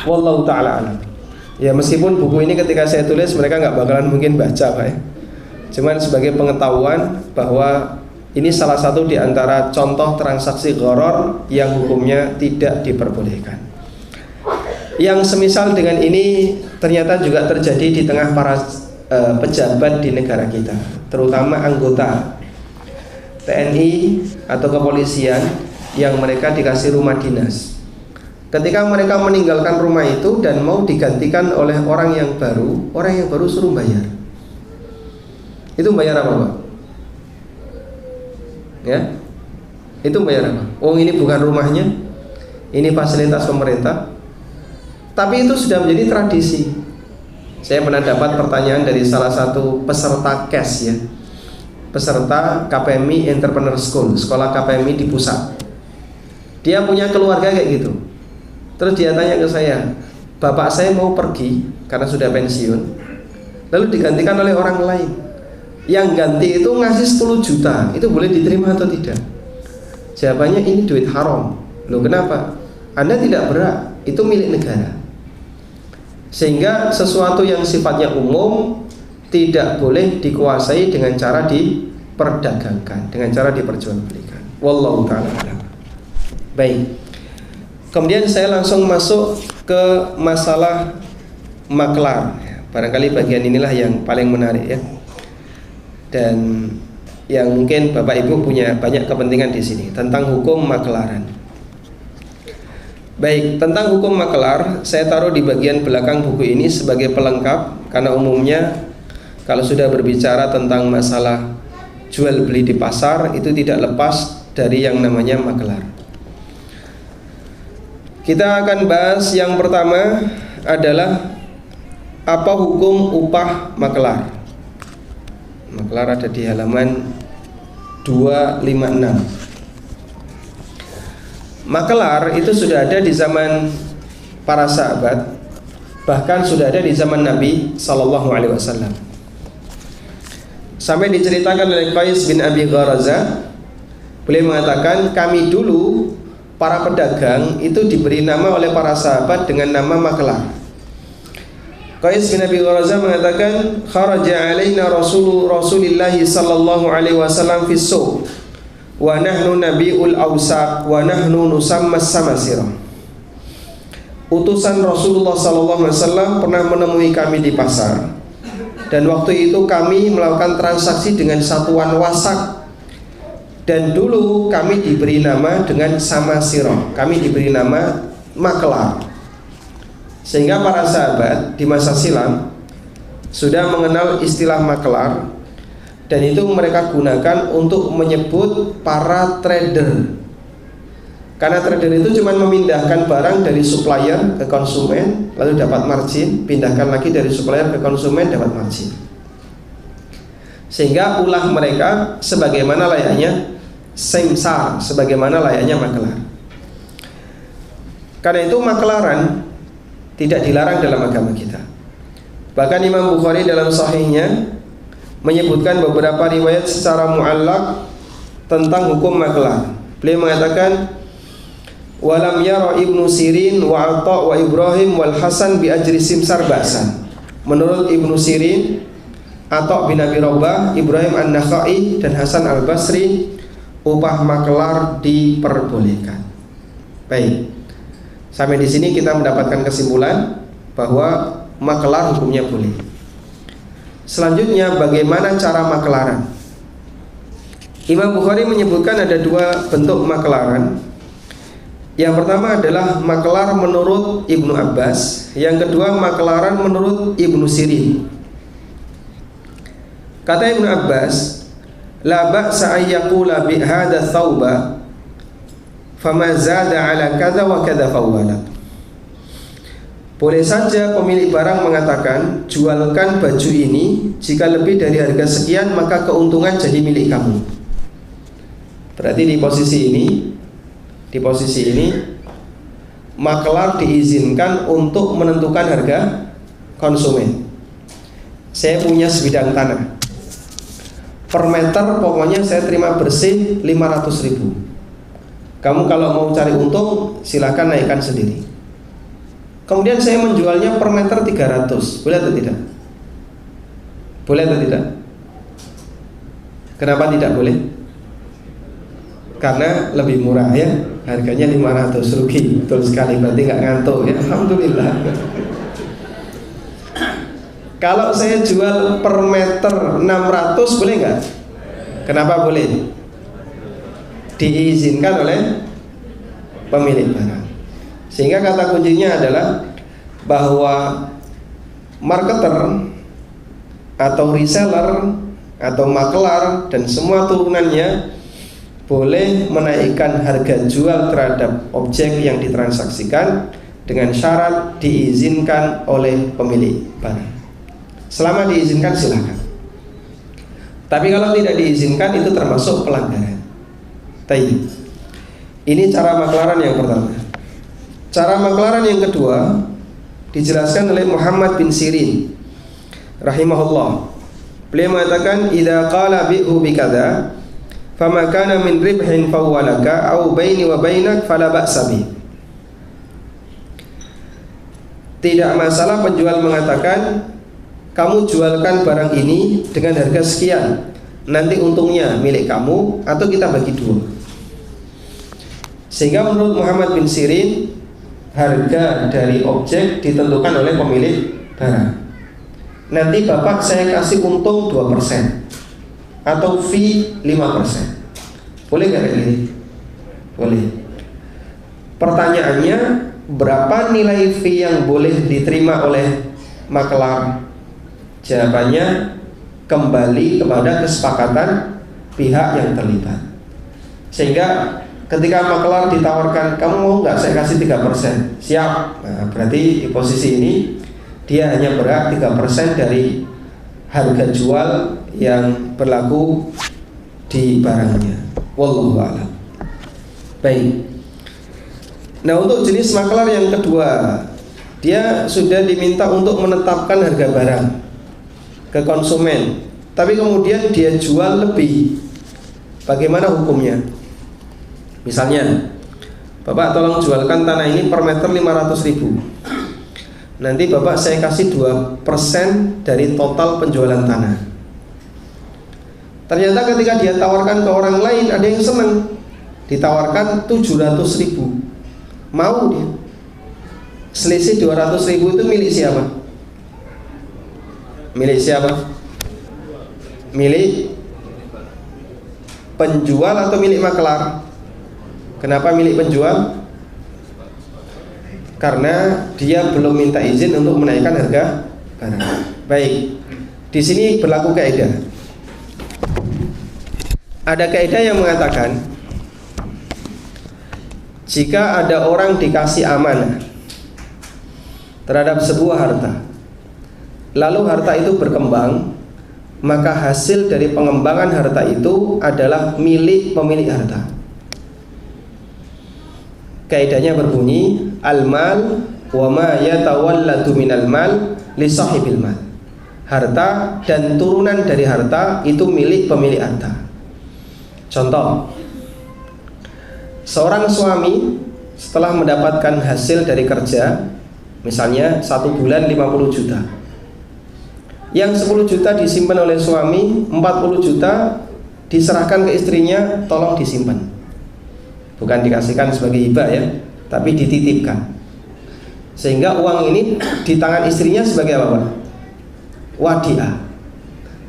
Wallahu ta'ala alam. Ya meskipun buku ini ketika saya tulis mereka nggak bakalan mungkin baca Pak ya. Cuman sebagai pengetahuan bahwa ini salah satu di antara contoh transaksi gharar yang hukumnya tidak diperbolehkan. Yang semisal dengan ini ternyata juga terjadi di tengah para pejabat di negara kita, terutama anggota TNI atau kepolisian yang mereka dikasih rumah dinas. Ketika mereka meninggalkan rumah itu dan mau digantikan oleh orang yang baru suruh bayar. Itu bayar apa Pak? Ya, itu bayar apa? Oh ini bukan rumahnya, ini fasilitas pemerintah. Tapi itu sudah menjadi tradisi. Saya pernah dapat pertanyaan dari salah satu peserta KES ya, peserta KPMI Entrepreneur School, sekolah KPMI di pusat. Dia punya keluarga kayak gitu. Terus dia tanya ke saya, bapak saya mau pergi karena sudah pensiun, lalu digantikan oleh orang lain. Yang ganti itu ngasih 10 juta, itu boleh diterima atau tidak? Jawabannya ini duit haram. Loh kenapa? Anda tidak berhak, itu milik negara. Sehingga sesuatu yang sifatnya umum tidak boleh dikuasai dengan cara diperdagangkan, dengan cara diperjualbelikan. Wallahu ta'ala alam. Baik. Kemudian saya langsung masuk ke masalah maklar. Barangkali bagian inilah yang paling menarik ya. Dan yang mungkin Bapak Ibu punya banyak kepentingan di sini tentang hukum maklaran. Baik, tentang hukum maklar saya taruh di bagian belakang buku ini sebagai pelengkap, karena umumnya kalau sudah berbicara tentang masalah jual beli di pasar itu tidak lepas dari yang namanya maklar. Kita akan bahas yang pertama adalah apa hukum upah maklar. Maklar ada di halaman 256. Maklar itu sudah ada di zaman para sahabat, bahkan sudah ada di zaman Nabi Sallallahu Alaihi Wasallam. Sampai diceritakan oleh Qais bin Abi Gharaza, beliau mengatakan kami dulu para pedagang itu diberi nama oleh para sahabat dengan nama maklar. Qais bin Abi Gharaza mengatakan kharaja alaina Rasulullah sallallahu alaihi wasallam fi suq wa nahnu nabiul awsaq wa nahnu nusamma samasirah. Utusan Rasulullah sallallahu alaihi wasallam pernah menemui kami di pasar, dan waktu itu kami melakukan transaksi dengan satuan wasak. Dan dulu kami diberi nama dengan samasirah, kami diberi nama maklar. Sehingga para sahabat di masa silam sudah mengenal istilah makelar, dan itu mereka gunakan untuk menyebut para trader. Karena trader itu cuma memindahkan barang dari supplier ke konsumen, lalu dapat margin, pindahkan lagi dari supplier ke konsumen, dapat margin. Sehingga ulah mereka sebagaimana layaknya samsar, sebagaimana layaknya makelar. Karena itu makelaran tidak dilarang dalam agama kita. Bahkan Imam Bukhari dalam sahihnya menyebutkan beberapa riwayat secara mu'allaq tentang hukum makelar. Beliau mengatakan, walam yara Ibnu Sirin wa Atha wa Ibrahim wal Hasan bi ajri simsar ba'san. Menurut Ibnu Sirin, Atha bin Abi Rabah, Ibrahim An-Nakhai dan Hasan Al-Basri, upah makelar diperbolehkan. Baik. Sampai di sini kita mendapatkan kesimpulan bahwa makelar hukumnya boleh. Selanjutnya, bagaimana cara makelaran? Imam Bukhari menyebutkan ada dua bentuk makelaran. Yang pertama adalah makelar menurut Ibnu Abbas, yang kedua makelaran menurut Ibnu Sirin. Kata Ibnu Abbas, la ba'sa ayyaqula bi hadha thawba fama zada ala kadza wa kadza fawwala. Boleh saja pemilik barang mengatakan, jualkan baju ini, jika lebih dari harga sekian maka keuntungan jadi milik kamu. Berarti di posisi ini makelar diizinkan untuk menentukan harga konsumen. Saya punya sebidang tanah, per meter pokoknya saya terima bersih 500.000. Kamu kalau mau cari untung silakan naikkan sendiri. Kemudian saya menjualnya per meter 300, boleh atau tidak? Boleh atau tidak? Kenapa tidak boleh? Karena lebih murah ya, harganya 500, rugi. Betul sekali, berarti nggak ngantuk ya. Alhamdulillah. Kalau saya jual per meter 600 boleh nggak? Kenapa boleh? Diizinkan oleh pemilik barang. Sehingga kata kuncinya adalah bahwa marketer atau reseller atau makelar dan semua turunannya boleh menaikkan harga jual terhadap objek yang ditransaksikan dengan syarat diizinkan oleh pemilik barang. Selama diizinkan silakan. Tapi kalau tidak diizinkan itu termasuk pelanggaran. Tayyib. Ini cara maklaran yang pertama. Cara maklaran yang kedua dijelaskan oleh Muhammad bin Sirin rahimahullah. Beliau mengatakan, idza qala bi'hu bikadza fama kana min ribhin fawwalaka au baini wa bainak fala ba'sa bi. Tidak masalah penjual mengatakan, kamu jualkan barang ini dengan harga sekian, nanti untungnya milik kamu atau kita bagi dua. Sehingga menurut Muhammad bin Sirin, harga dari objek ditentukan oleh pemilik barang. Nanti bapak saya kasih untung 2% atau fee 5%. Boleh gak kayak gini? Boleh. Pertanyaannya, berapa nilai fee yang boleh diterima oleh makelar? Jawabannya kembali kepada kesepakatan pihak yang terlibat. Sehingga ketika makelar ditawarkan, kamu mau nggak saya kasih 3%? Siap. Nah, berarti di posisi ini dia hanya berhak 3% dari harga jual yang berlaku di barangnya. Wallahu a'lam. Baik. Nah, untuk jenis makelar yang kedua, dia sudah diminta untuk menetapkan harga barang ke konsumen, tapi kemudian dia jual lebih. Bagaimana hukumnya? Misalnya, bapak tolong jualkan tanah ini per meter 500.000. Nanti bapak saya kasih 2% dari total penjualan tanah. Ternyata ketika dia tawarkan ke orang lain, ada yang senang, ditawarkan 700.000. Mau dia. Selisih 200.000 itu milik siapa? Milik siapa? Milik penjual atau milik makelar? Kenapa milik penjual? karena dia belum minta izin untuk menaikkan harga barang. Baik, di sini berlaku kaidah. Ada kaidah yang mengatakan jika ada orang dikasih amanah terhadap sebuah harta, lalu harta itu berkembang, maka hasil dari pengembangan harta itu adalah milik pemilik harta. Kaidahnya berbunyi al-mal wa ma yatawalladu minal mal li sahibil mal. Harta dan turunan dari harta itu milik pemilik harta. Contoh, seorang suami setelah mendapatkan hasil dari kerja, misalnya 1 bulan 50 juta, yang 10 juta disimpan oleh suami, 40 juta diserahkan ke istrinya, tolong disimpan. Bukan dikasihkan sebagai hibah ya, tapi dititipkan. Sehingga uang ini di tangan istrinya sebagai apa, Pak? Wadiah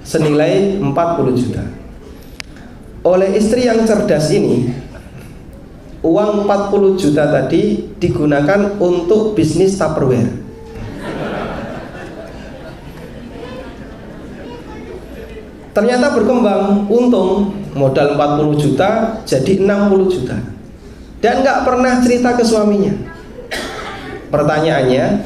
senilai 40 juta. Oleh istri yang cerdas ini, uang 40 juta tadi digunakan untuk bisnis Tupperware. Ternyata berkembang, untung, modal 40 juta jadi 60 juta. Dan nggak pernah cerita ke suaminya. Pertanyaannya,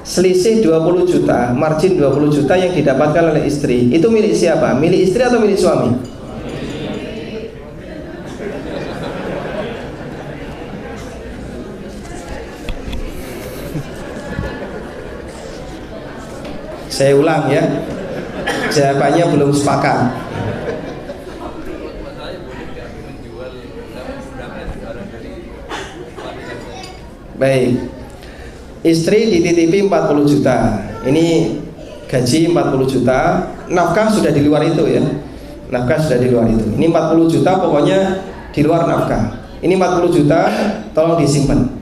selisih 20 juta, margin 20 juta yang didapatkan oleh istri, itu milik siapa? Milik istri atau milik suami? Saya ulang ya, jawabannya belum sepakat. Baik, istri dititipi 40 juta. Ini gaji 40 juta, nafkah sudah di luar itu ya. Nafkah sudah di luar itu. Ini 40 juta pokoknya di luar nafkah. Ini 40 juta tolong disimpan.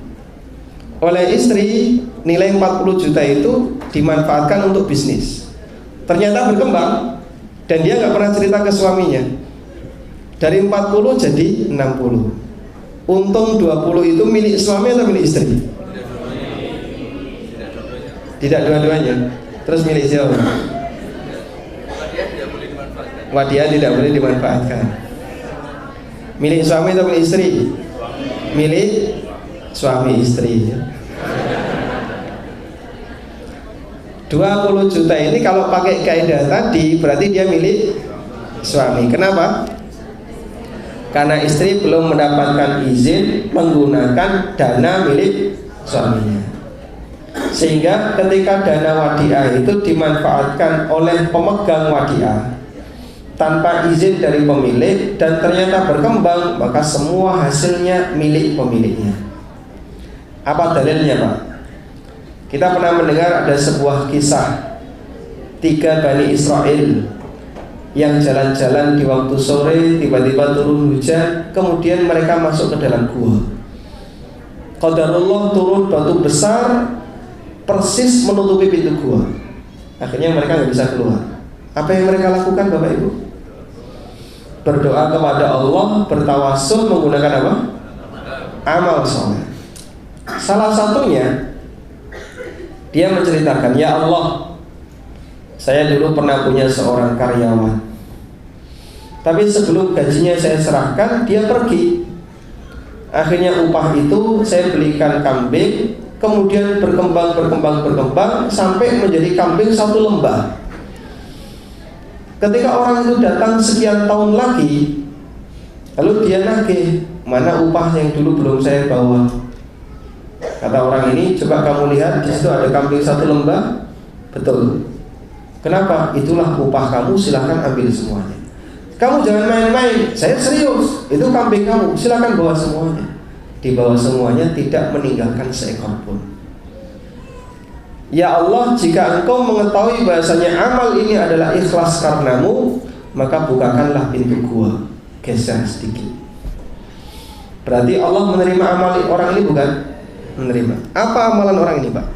Oleh istri, nilai 40 juta itu dimanfaatkan untuk bisnis. Ternyata berkembang dan dia nggak pernah cerita ke suaminya. Dari 40 jadi 60. Untung 20 itu milik suami atau milik istri? Tidak dua-duanya. Terus milik siapa? Wadiah tidak boleh dimanfaatkan. Milik suami atau milik istri? Milik suami istri. 20 juta ini kalau pakai kaidah tadi berarti dia milik suami. Kenapa? Karena istri belum mendapatkan izin menggunakan dana milik suaminya. Sehingga ketika dana wadiah itu dimanfaatkan oleh pemegang wadiah tanpa izin dari pemilik dan ternyata berkembang, maka semua hasilnya milik pemiliknya. Apa dalilnya, Pak? Kita pernah mendengar ada sebuah kisah 3 Bani Israel yang jalan-jalan di waktu sore, tiba-tiba turun hujan, kemudian mereka masuk ke dalam gua. Qadarullah turun batu besar persis menutupi pintu gua. Akhirnya mereka nggak bisa keluar. Apa yang mereka lakukan, Bapak Ibu? Berdoa kepada Allah, bertawasul menggunakan apa? Amal soleh. Salah satunya dia menceritakan, ya Allah, saya dulu pernah punya seorang karyawan, tapi sebelum gajinya saya serahkan, dia pergi. Akhirnya upah itu saya belikan kambing, kemudian berkembang sampai menjadi kambing 1 lembah. Ketika orang itu datang sekian tahun lagi, lalu dia nagih, mana upah yang dulu belum saya bawa? Kata orang ini, coba kamu lihat, di situ ada kambing 1 lembah. Betul. Kenapa? Itulah upah kamu, silahkan ambil semuanya. Kamu jangan main-main, saya serius, itu kambing kamu, silahkan bawa semuanya. Dibawa semuanya, tidak meninggalkan seekor pun. Ya Allah, jika engkau mengetahui bahasanya amal ini adalah ikhlas karenamu, maka bukakanlah pintu gua, geser sedikit. Berarti Allah menerima amal orang ini bukan? Menerima. Apa amalan orang ini, Pak?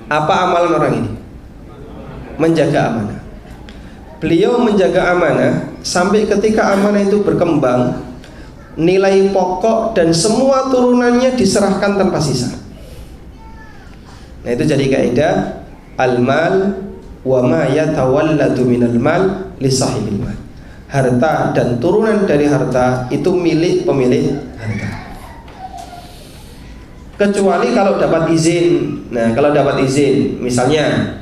Apa amalan orang ini? Menjaga amanah. Beliau menjaga amanah sampai ketika amanah itu berkembang, nilai pokok dan semua turunannya diserahkan tanpa sisa. Nah, itu jadi kaidah al-mal wa ma yatawalladu minal mal li sahibil mal. Harta dan turunan dari harta itu milik pemilik harta. Kecuali kalau dapat izin. Nah, kalau dapat izin, misalnya,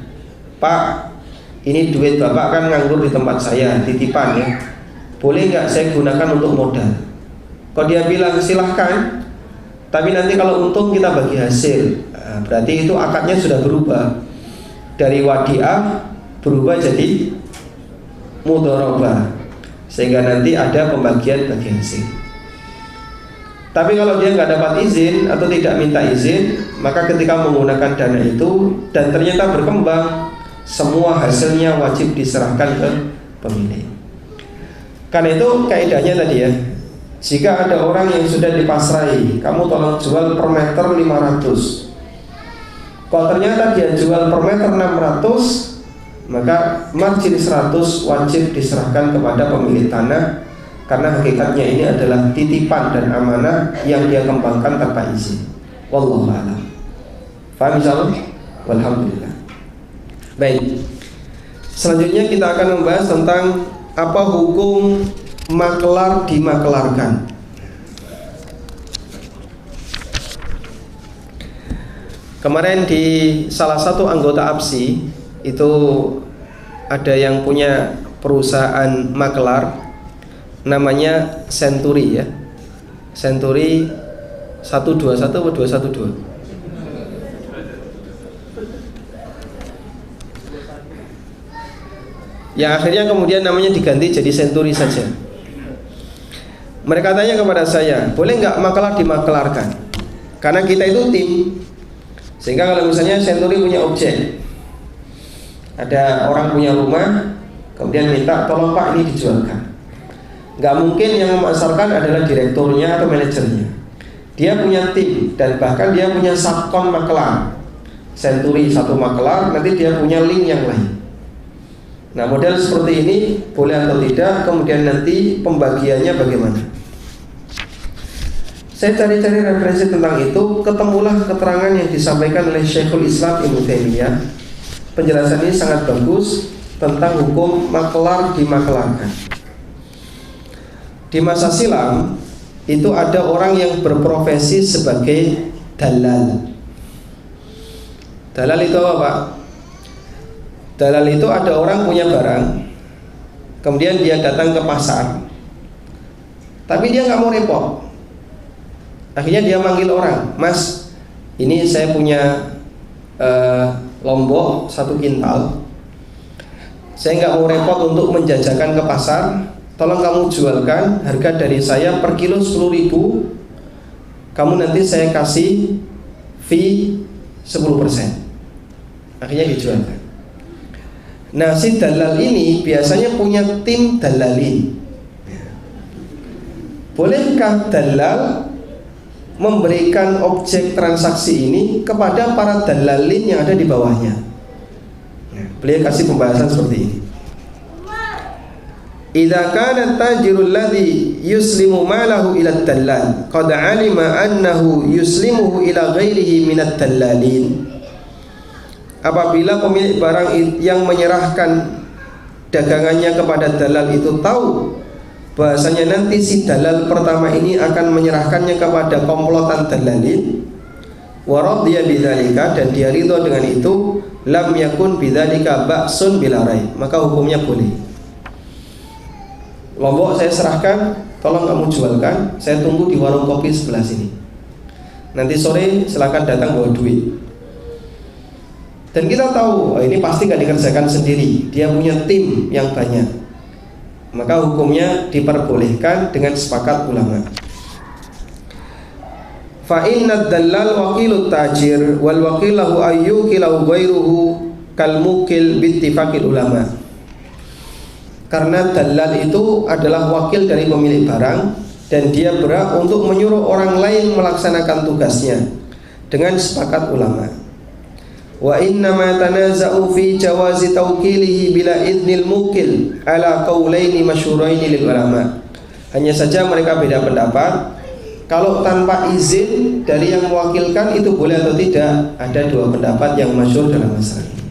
Pak, ini duit Bapak kan nganggur di tempat saya, titipan ya. Boleh nggak saya gunakan untuk modal? Kalau dia bilang silahkan, tapi nanti kalau untung kita bagi hasil. Nah, berarti itu akadnya sudah berubah dari wadiah berubah jadi mudharabah, sehingga nanti ada pembagian bagi hasil. Tapi kalau dia nggak dapat izin atau tidak minta izin, maka ketika menggunakan dana itu dan ternyata berkembang, semua hasilnya wajib diserahkan ke pemilik. Karena itu kaidahnya tadi ya, jika ada orang yang sudah dipasrai, kamu tolong jual per meter 500. Kalau ternyata dia jual per meter 600, maka margin 100 wajib diserahkan kepada pemilik tanah, karena hakikatnya ini adalah titipan dan amanah yang dia kembangkan tanpa izin. Wallahu a'lam. Paham insyaallah? Walhamdulillah. Baik. Selanjutnya kita akan membahas tentang apa hukum maklar dimaklarkan. Kemarin di salah satu anggota APSI itu ada yang punya perusahaan maklar namanya Century ya. Century 121 atau 212? Yang akhirnya kemudian namanya diganti jadi Century saja. Mereka tanya kepada saya, boleh nggak maklar dimaklarkan? Karena kita itu tim. Sehingga kalau misalnya Century punya objek, ada orang punya rumah, kemudian minta tolong Pak ini dijualkan. Nggak mungkin yang memasarkan adalah direkturnya atau manajernya. Dia punya tim dan bahkan dia punya subkon maklar. Century satu maklar, nanti dia punya link yang lain. Nah, model seperti ini boleh atau tidak, kemudian nanti pembagiannya bagaimana? Saya cari-cari referensi tentang itu, ketemulah keterangan yang disampaikan oleh Syekhul Islam Ibnu Taimiyah. Penjelasan ini sangat bagus tentang hukum maklar dimaklarkan. Di masa silam itu ada orang yang berprofesi sebagai dalal. Dalal itu apa, Pak? Dalal itu ada orang punya barang, kemudian dia datang ke pasar, tapi dia nggak mau repot. Akhirnya dia manggil orang, Mas, ini saya punya lombok 1 kintal. Saya nggak mau repot untuk menjajakan ke pasar. Tolong kamu jualkan, harga dari saya per kilo 10.000. Kamu nanti saya kasih fee 10%. Akhirnya dijualkan. Nah, si dalal ini biasanya punya tim dalalin. Bolehkah dalal memberikan objek transaksi ini kepada para dalalin yang ada di bawahnya? Nah, beliau kasih pembahasan seperti ini. Idza kana tajirul ladzi yuslimu malahu ila ad-dallal qad 'alima annahu yuslimuhu ila ghairihi min ad-dallalin. Apabila pemilik barang yang menyerahkan dagangannya kepada dalal itu tahu bahasanya nanti si dalal pertama ini akan menyerahkannya kepada komplotan dalalin, wa radiya bidzalika, dan dia ridho dengan itu, lam yakun bidzalika ba'sun bila raib, maka hukumnya boleh. Lombok saya serahkan, tolong kamu jualkan, saya tunggu di warung kopi sebelah sini. Nanti sore silakan datang bawa duit. Dan kita tahu ini pasti gak dikerjakan sendiri, dia punya tim yang banyak, maka hukumnya diperbolehkan dengan sepakat ulama. Fa inna dallal wakilut tajir wal wakilahu ayyukilahu ghairuhu kal mukil bittifaqil ulama. Karena dalal itu adalah wakil dari pemilik barang dan dia berhak untuk menyuruh orang lain melaksanakan tugasnya dengan sepakat ulama. Wa inna ma tanaza'u fi jawazi tawkilihi bila idnil mukil ala qaulaini masyhuraini lil ulama. Hanya saja mereka beda pendapat. Kalau tanpa izin dari yang mewakilkan itu boleh atau tidak. Ada dua pendapat yang masyhur dalam masalah ini.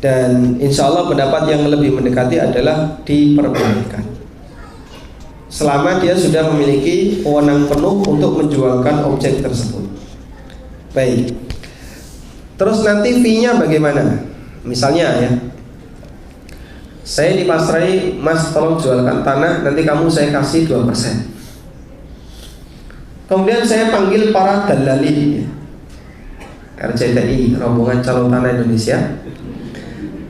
Dan insya Allah pendapat yang lebih mendekati adalah diperbolehkan, selama dia sudah memiliki wewenang penuh untuk menjualkan objek tersebut. Baik. Terus nanti fee-nya bagaimana? Misalnya ya, saya dipasrai, Mas tolong jualkan tanah, nanti kamu saya kasih 2%. Kemudian saya panggil para dalali RCTI, Rombongan Calon Tanah Indonesia.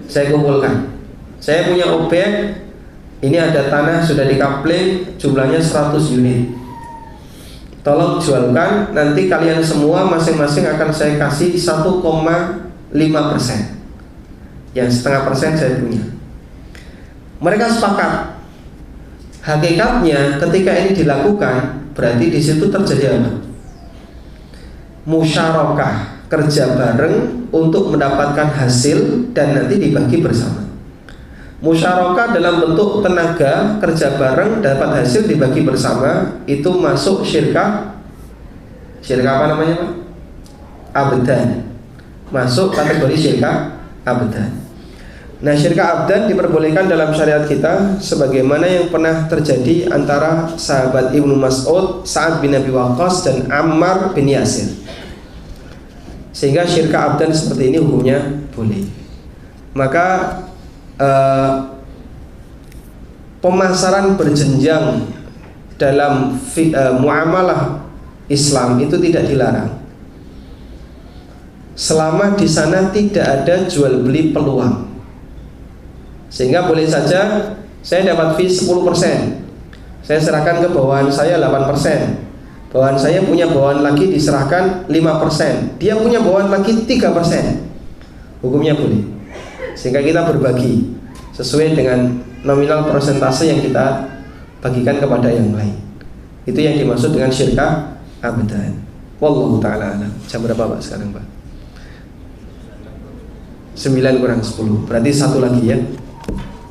Saya kumpulkan, saya punya objek, ini ada tanah sudah dikapling, jumlahnya 100 unit. Tolong jualkan, nanti kalian semua masing-masing akan saya kasih 1,5%. Yang setengah persen saya punya. Mereka sepakat. Hakikatnya ketika ini dilakukan, berarti di situ terjadi apa? Musyarakah, kerja bareng untuk mendapatkan hasil dan nanti dibagi bersama. Musyarakah dalam bentuk tenaga, kerja bareng dapat hasil dibagi bersama, itu masuk syirkah. Syirkah apa namanya, Pak? Abdan. Masuk kategori syirkah abdan. Nah, syirkah abdan diperbolehkan dalam syariat kita sebagaimana yang pernah terjadi antara sahabat Ibnu Mas'ud, Sa'ad bin Abi Waqqas dan Ammar bin Yasir. Sehingga syirkah abdan seperti ini hukumnya boleh. Maka pemasaran berjenjang dalam muamalah Islam itu tidak dilarang, selama di sana tidak ada jual beli peluang. Sehingga boleh saja saya dapat fee 10%, saya serahkan ke bawahan saya 8%, bawahan saya punya bawahan lagi diserahkan 5%, dia punya bawahan lagi 3%, hukumnya boleh. Sehingga kita berbagi sesuai dengan nominal persentase yang kita bagikan kepada yang lain. Itu yang dimaksud dengan syirkah abdan. Wallahu ta'ala alam. Jam berapa Pak sekarang Pak? 9 kurang 10. Berarti satu lagi ya.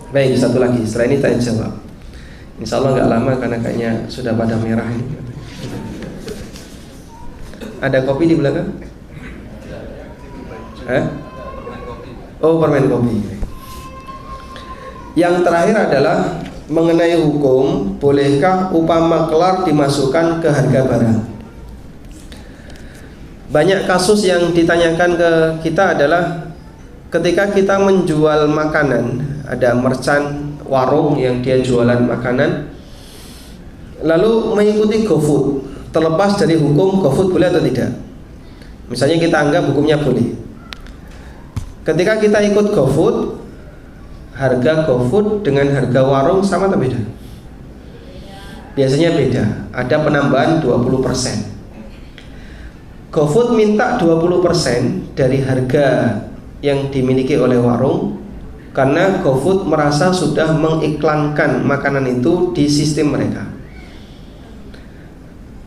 Baik, satu lagi. Setelah ini tanya jawab. Insya Allah nggak lama karena kayaknya sudah pada merah ini. Ada kopi di belakang? Oh, permen kopi. Yang terakhir adalah mengenai hukum, bolehkah upah maklar dimasukkan ke harga barang? Banyak kasus yang ditanyakan ke kita adalah ketika kita menjual makanan, ada merchant warung yang dia jualan makanan, lalu mengikuti GoFood, terlepas dari hukum GoFood boleh atau tidak. Misalnya kita anggap hukumnya boleh. Ketika kita ikut GoFood, harga GoFood dengan harga warung sama atau beda? Biasanya beda, ada penambahan 20%. GoFood minta 20% dari harga yang dimiliki oleh warung, karena GoFood merasa sudah mengiklankan makanan itu di sistem mereka.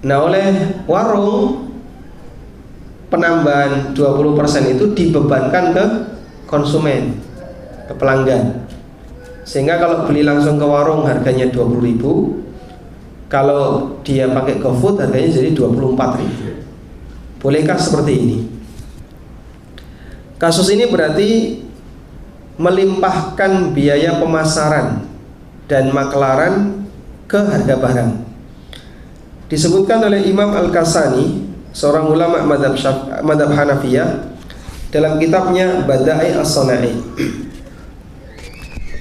Nah, oleh warung, penambahan 20% itu dibebankan ke konsumen, ke pelanggan. Sehingga kalau beli langsung ke warung harganya 20.000, kalau dia pakai GoFood harganya jadi 24.000. Bolehkah seperti ini? Kasus ini berarti melimpahkan biaya pemasaran dan maklaran ke harga barang. Disebutkan oleh Imam Al-Kasani, seorang ulama madhab Hanafiyah, dalam kitabnya Bada'i As-Sana'i.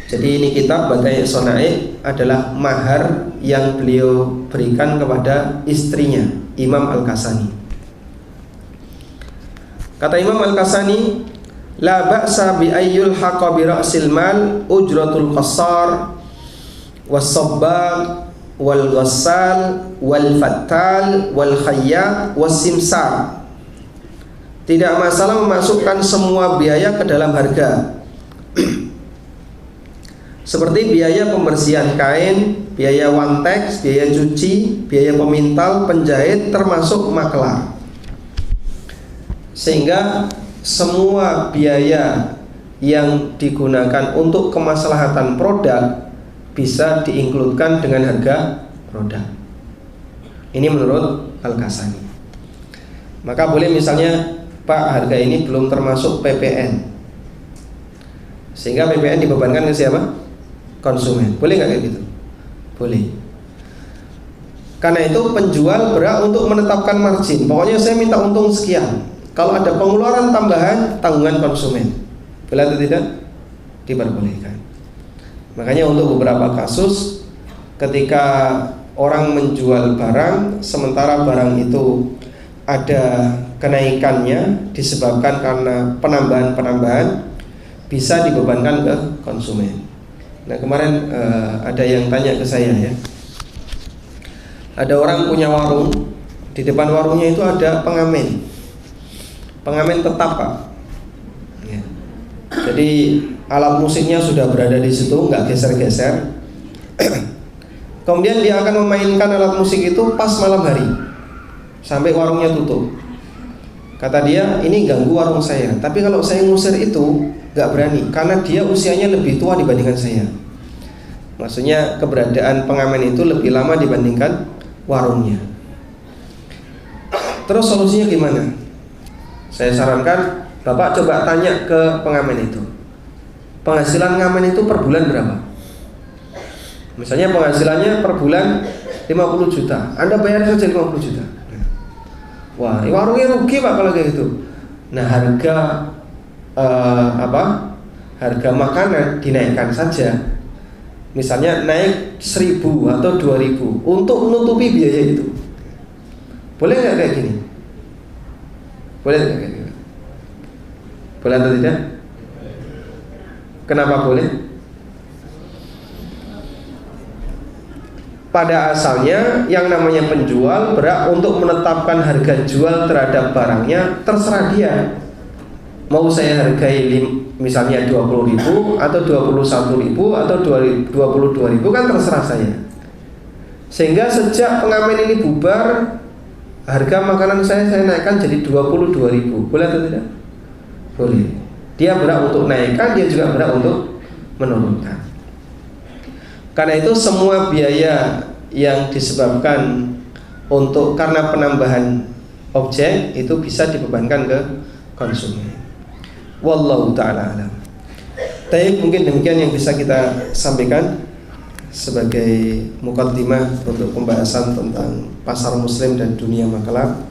Jadi ini kitab Bada'i As-Sana'i adalah mahar yang beliau berikan kepada istrinya, Imam Al-Kasani. Kata Imam Al-Kasani, la ba'sa bi ayyul haqqa bi ra'sil mal ujratul qassar was-sabbaq wal ghassal wal fattal wal khayyat was simsar. Tidak masalah memasukkan semua biaya ke dalam harga. Seperti biaya pembersihan kain, biaya wantex, biaya cuci, biaya pemintal, penjahit, termasuk maklar. Sehingga semua biaya yang digunakan untuk kemaslahatan produk bisa diinkludkan dengan harga produk. Ini menurut Al-Ghazali. Maka boleh misalnya, Pak, harga ini belum termasuk PPN, sehingga PPN dibebankan ke siapa? Konsumen. Boleh nggak kayak gitu? Boleh. Karena itu penjual berhak untuk menetapkan margin. Pokoknya saya minta untung sekian. Kalau ada pengeluaran tambahan, tanggungan konsumen. Boleh atau tidak? Diperbolehkan. Makanya untuk beberapa kasus, ketika orang menjual barang, sementara barang itu ada kenaikannya disebabkan karena penambahan-penambahan, bisa dibebankan ke konsumen. Nah kemarin ada yang tanya ke saya ya, ada orang punya warung, di depan warungnya itu ada pengamen tetap, Pak. Ya. Jadi alat musiknya sudah berada di situ, nggak geser-geser. Kemudian dia akan memainkan alat musik itu pas malam hari sampai warungnya tutup. Kata dia, ini ganggu warung saya. Tapi kalau saya ngusir itu nggak berani, karena dia usianya lebih tua dibandingkan saya. Maksudnya keberadaan pengamen itu lebih lama dibandingkan warungnya. Terus solusinya gimana? Saya sarankan Bapak coba tanya ke pengamen itu, penghasilan ngamen itu per bulan berapa? Misalnya penghasilannya per bulan 50 juta, Anda bayar saja 50 juta. Wah, warungnya rugi Pak kalau kayak gitu. Nah harga harga makanan dinaikkan saja. Misalnya naik 1.000 atau 2.000 untuk menutupi biaya itu. Boleh nggak kayak gini? Boleh nggak kayak gini? Boleh atau tidak? Kenapa boleh? Pada asalnya yang namanya penjual berhak untuk menetapkan harga jual terhadap barangnya, terserah dia. Mau saya hargai misalnya 20.000 atau 21.000 atau 22.000 kan terserah saya. Sehingga sejak pengamen ini bubar, harga makanan saya naikkan jadi 22.000. Boleh atau tidak? Boleh. Dia berhak untuk naikkan, dia juga berhak untuk menurunkan. Karena itu semua biaya yang disebabkan karena penambahan objek itu bisa dibebankan ke konsumen. Wallahu ta'ala alam. Tapi mungkin demikian yang bisa kita sampaikan sebagai mukaddimah untuk pembahasan tentang pasar muslim dan dunia makalah.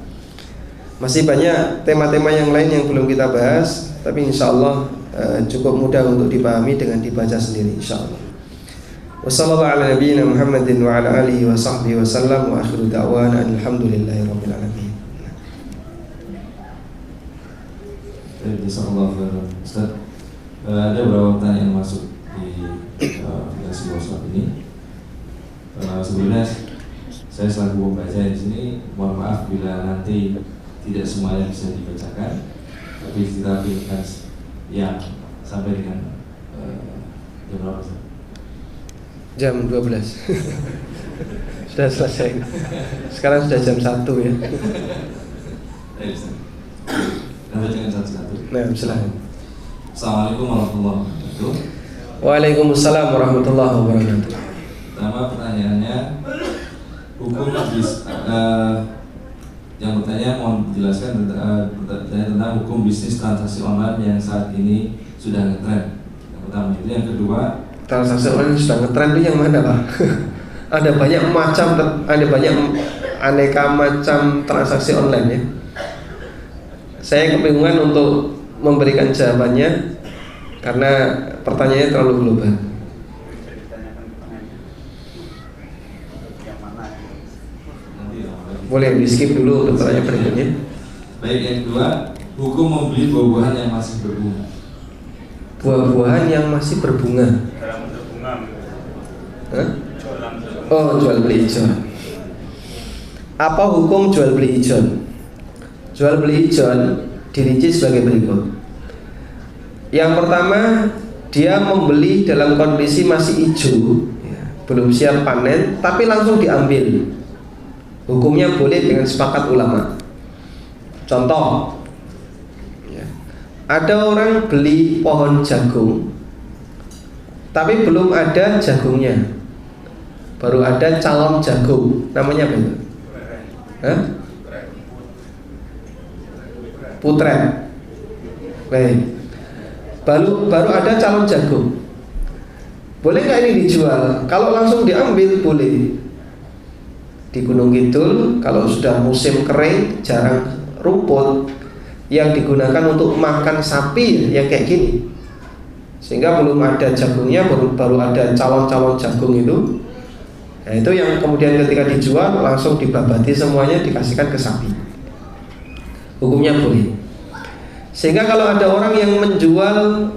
Masih banyak tema-tema yang lain yang belum kita bahas, tapi insyaallah cukup mudah untuk dipahami dengan dibaca sendiri insyaallah. Wassallallahu ala nabiyyina Muhammadin wa ala alihi wa sahbihi wa sallam wa akhiru da'wana alhamdulillahi rabbil alamin. Jazakallahu Ustaz. Ada beberapa pertanyaan masuk di aplikasi WhatsApp ini. Sebenarnya saya selaku pembaca di sini, mohon maaf bila nanti tidak semuanya bisa dibacakan, tapi kita pilihkan yang sampai dengan jam berapa Ustaz? Jam 12. Sudah selesai. Sekarang sudah jam 1 ya. Kita bacakan satu-satu. Nah, silakan. Assalamualaikum warahmatullahi wabarakatuh. Waalaikumsalam warahmatullahi wabarakatuh. Pertama pertanyaannya, hukum yang bertanya mohon dijelaskan tentang hukum bisnis transaksi online yang saat ini sudah ngetren. Yang pertama itu. Yang kedua, transaksi online sudah ngetren itu yang mana Pak? Ada banyak aneka macam transaksi online ya. Saya kebingungan untuk memberikan jawabannya karena pertanyaannya terlalu global. Boleh di skip dulu untuk pertanyaan berikutnya. Baik, yang kedua, hukum membeli buah-buahan yang masih berbunga. Buah-buahan yang masih berbunga. Hah? Oh, jual beli ijon. Apa hukum jual beli ijon? Jual beli ijon dirinci sebagai berikut. Yang pertama, dia membeli dalam kondisi masih hijau, belum siap panen, tapi langsung diambil. Hukumnya boleh dengan sepakat ulama. Contoh, ada orang beli pohon jagung tapi belum ada jagungnya, baru ada calon jagung, namanya apa itu? Hah? Putret. Baik. Baru ada calon jagung. Boleh nggak ini dijual? Kalau langsung diambil boleh. Di Gunung Kidul kalau sudah musim kering, jarang rumput yang digunakan untuk makan sapi yang kayak gini, sehingga belum ada jagungnya, baru ada calon-calon jagung itu. Nah, itu yang kemudian ketika dijual langsung dibabati semuanya, dikasihkan ke sapi. Hukumnya boleh. Sehingga kalau ada orang yang menjual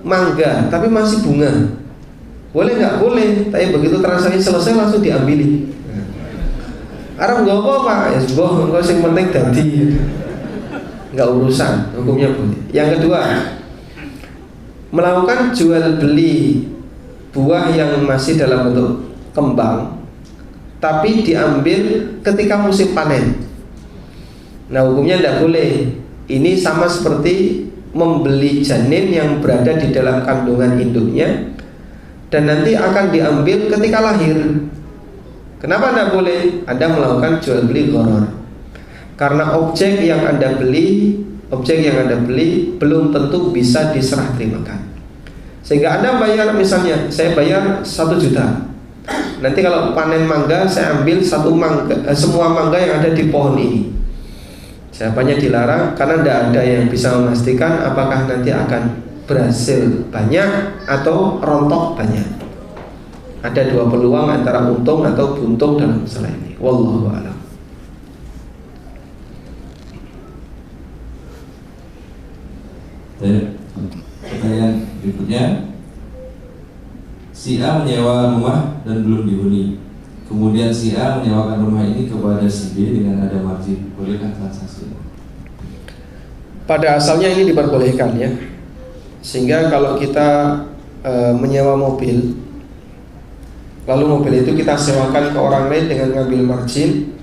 mangga tapi masih bunga, boleh nggak? Boleh. Tapi begitu transaksi selesai langsung diambili. Arab nggak apa-apa, ya sebuah nggak sing penting tadi, nggak urusan, hukumnya boleh. Yang kedua, melakukan jual beli buah yang masih dalam bentuk kembang, tapi diambil ketika musim panen. Nah, hukumnya tidak boleh. Ini sama seperti membeli janin yang berada di dalam kandungan induknya dan nanti akan diambil ketika lahir. Kenapa tidak boleh? Anda melakukan jual beli gharar. Karena objek yang Anda beli belum tentu bisa diserah terimakan. Sehingga Anda bayar, misalnya saya bayar 1 juta. Nanti kalau panen mangga saya ambil semua mangga yang ada di pohon ini. Jawabannya dilarang karena tidak ada yang bisa memastikan apakah nanti akan berhasil banyak atau rontok banyak. Ada 2 peluang antara untung atau buntung dalam masalah ini. Wallahu a'lam. Pertanyaan berikutnya, si A menyewa rumah dan belum dihuni. Kemudian si A menyewakan rumah ini kepada si B dengan ada margin. Bolehkah transaksi? Pada asalnya ini diperbolehkan ya. Sehingga kalau kita menyewa mobil, lalu mobil itu kita sewakan ke orang lain dengan ngambil margin,